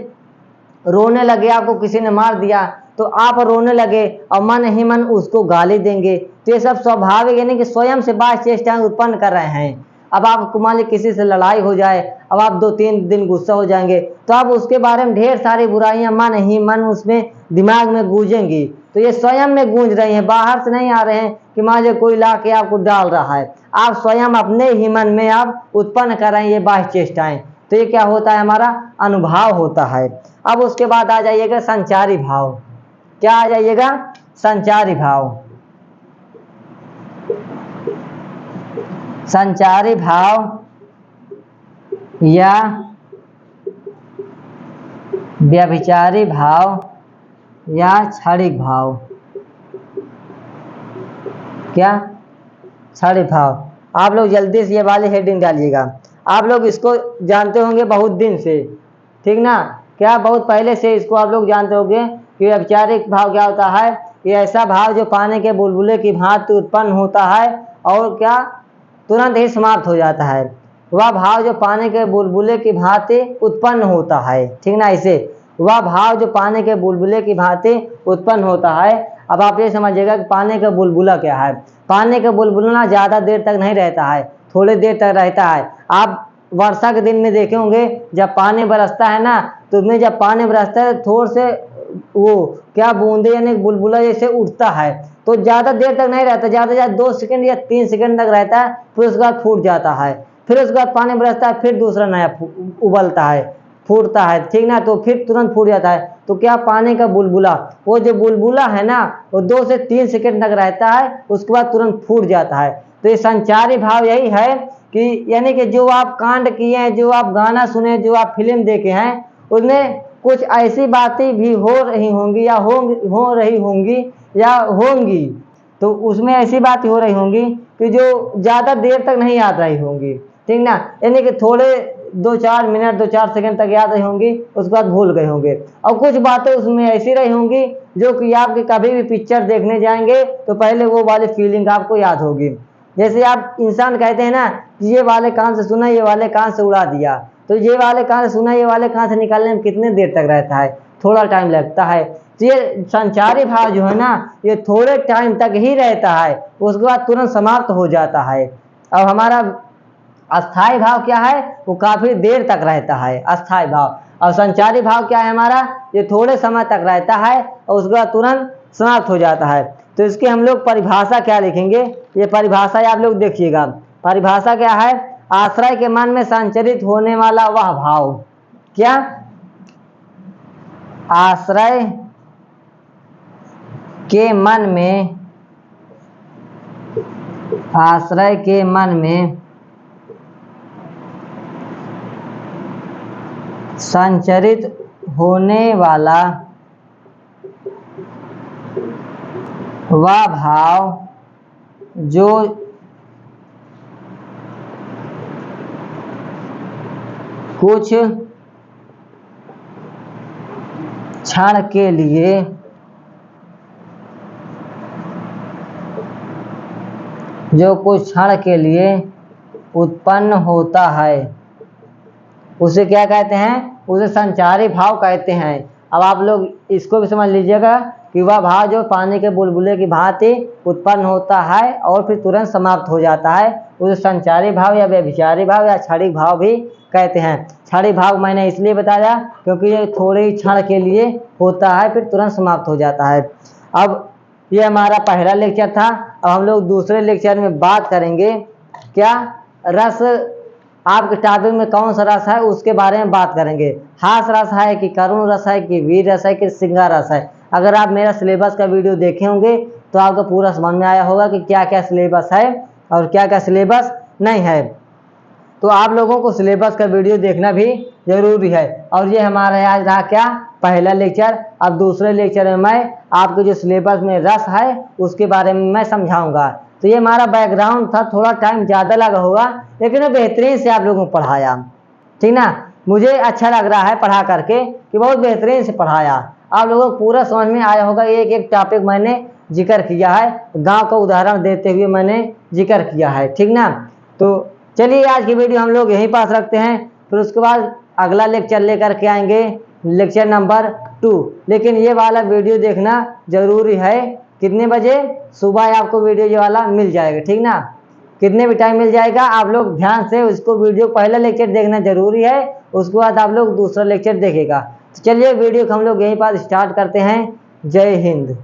रोने लगे, आपको किसी ने मार दिया, तो आप रोने लगे और मन ही मन उसको गाली देंगे। तो ये सब स्वाभाविक यानी कि स्वयं से बाह्य चेष्टाएं उत्पन्न कर रहे हैं। अब आपको मान लीजिए किसी से लड़ाई हो जाए, अब आप 2-3 दिन गुस्सा हो जाएंगे, तो आप उसके बारे में ढेर सारी बुराइयां मन ही मन उसमें दिमाग में गूंजेंगी। तो ये स्वयं में गूंज रही हैं, बाहर से नहीं आ रहे हैं कि मान लीजिए कोई ला के आपको डाल रहा है, आप स्वयं अपने ही मन में आप उत्पन्न कर रहे हैं ये बाह्य चेष्टाएं। तो ये क्या होता है, हमारा अनुभाव होता है। अब उसके बाद आ जाइएगा संचारी भाव। क्या आ जाइएगा, संचारी भाव। संचारी भाव या व्यभिचारी भाव या क्षणिक भाव। क्या, क्षणिक भाव। आप लोग जल्दी से ये वाली हेडिंग डालिएगा। आप लोग इसको जानते होंगे बहुत दिन से, ठीक ना, क्या बहुत पहले से इसको आप लोग जानते होंगे कि व्यभिचारिक भाव क्या होता है। ये ऐसा भाव जो पानी के बुलबुले की भांति उत्पन्न होता है और क्या तुरंत ही समाप्त हो जाता है। वह भाव जो पानी के बुलबुले की भांति उत्पन्न होता है, ठीक ना, इसे वह भाव जो पानी के बुलबुले की भांति उत्पन्न होता है। अब आप ये समझिएगा कि पानी का बुलबुला क्या है। पानी का बुलबुला ज़्यादा देर तक नहीं रहता है, थोड़ी देर तक रहता है। आप वर्षा के दिन में देखे होंगे जब पानी बरसता है ना, तो उसमें जब पानी बरसता है थोड़े से वो क्या बूंदे यानी बुलबुला जैसे उठता है, तो ज़्यादा देर तक नहीं रहता, ज़्यादा से ज़्यादा 2 सेकंड या 3 सेकंड तक रहता है, फिर उसके बाद फूट जाता है। फिर उसके बाद पानी बरसता है, फिर दूसरा नया उबलता है, फूटता है, ठीक ना, तो फिर तुरंत फूट जाता है। तो क्या पानी का बुलबुला, वो जो बुलबुला है ना, वो 2 से 3 सेकंड तक रहता है, उसके बाद तुरंत फूट जाता है। तो ये संचारी भाव यही है कि यानी कि जो आप कांड किए हैं, जो आप गाना सुने, जो आप फिल्म देखे हैं, उसमें कुछ ऐसी बातें भी हो रही होंगी या हो रही होंगी या होंगी, तो उसमें ऐसी बातें हो रही होंगी कि जो ज़्यादा देर तक नहीं याद रही होंगी, ठीक ना, यानी कि थोड़े 2-4 मिनट 2-4 सेकंड तक याद रही होंगी, उसके बाद भूल गए होंगे। और कुछ बातें उसमें ऐसी रही होंगी जो कि आपके कभी भी पिक्चर देखने जाएंगे तो पहले वो वाली फीलिंग आपको याद होगी। जैसे आप इंसान कहते हैं ना कि ये वाले कान से सुना, ये वाले कान से उड़ा दिया, तो ये वाले कान से सुना, ये वाले कान से निकालने में कितने देर तक रहता है, थोड़ा टाइम लगता है। तो ये संचारी भाव जो है ना, ये थोड़े टाइम तक ही रहता है, उसके बाद तुरंत समाप्त हो जाता है। अब हमारा अस्थाई भाव क्या है, वो काफी देर तक रहता है, अस्थाई भाव। और संचारी भाव क्या है हमारा, ये थोड़े समय तक रहता है और उसके बाद तुरंत समाप्त हो जाता है। तो इसकी हम लोग परिभाषा क्या लिखेंगे, ये परिभाषा आप लोग देखिएगा। परिभाषा क्या है, आश्रय के मन में संचरित होने वाला वह भाव। क्या, आश्रय के मन में, आश्रय के मन में संचरित होने वाला वह भाव जो कुछ क्षण के लिए उत्पन्न होता है, उसे क्या कहते हैं, उसे संचारी भाव कहते हैं। अब आप लोग इसको भी समझ लीजिएगा कि वह भाव जो पानी के बुलबुले की भांति उत्पन्न होता है और फिर तुरंत समाप्त हो जाता है, उसे संचारी भाव या व्यभिचारी भाव या क्षणिक भाव भी कहते हैं। क्षणिक भाव मैंने इसलिए बताया क्योंकि ये थोड़े ही क्षण के लिए होता है, फिर तुरंत समाप्त हो जाता है। अब ये हमारा पहला लेक्चर था। अब हम लोग दूसरे लेक्चर में बात करेंगे क्या, रस, आपके टॉपिक में कौन सा रस है उसके बारे में बात करेंगे। हास रस है कि करुण रस है कि वीर रस है कि श्रृंगार रस है। अगर आप मेरा सिलेबस का वीडियो देखे होंगे तो आपको पूरा समझ में आया होगा कि क्या क्या सिलेबस है और क्या क्या सिलेबस नहीं है। तो आप लोगों को सिलेबस का वीडियो देखना भी जरूरी है। और ये हमारा आज रहा क्या, पहला लेक्चर। अब दूसरे लेक्चर में मैं आपके जो सिलेबस में रस है उसके बारे में मैं समझाऊंगा। तो ये हमारा बैकग्राउंड था, थोड़ा टाइम ज़्यादा लगा होगा लेकिन बेहतरीन से आप लोगों को पढ़ाया, ठीक ना। मुझे अच्छा लग रहा है पढ़ा करके कि बहुत बेहतरीन से पढ़ाया, आप लोगों को पूरा समझ में आया होगा। एक एक टॉपिक मैंने जिक्र किया है, गांव का उदाहरण देते हुए मैंने जिक्र किया है, ठीक ना। तो चलिए आज की वीडियो हम लोग यहीं पास रखते हैं, फिर उसके बाद अगला लेक्चर लेकर के आएंगे, लेक्चर नंबर 2। लेकिन ये वाला वीडियो देखना जरूरी है। कितने बजे, सुबह आपको वीडियो ये वाला मिल जाएगा, ठीक ना। कितने भी टाइम मिल जाएगा, आप लोग ध्यान से उसको वीडियो पहला लेक्चर देखना जरूरी है, उसके बाद आप लोग दूसरा लेक्चर देखेगा। तो चलिए वीडियो को हम लोग यहीं पर स्टार्ट करते हैं। जय हिंद।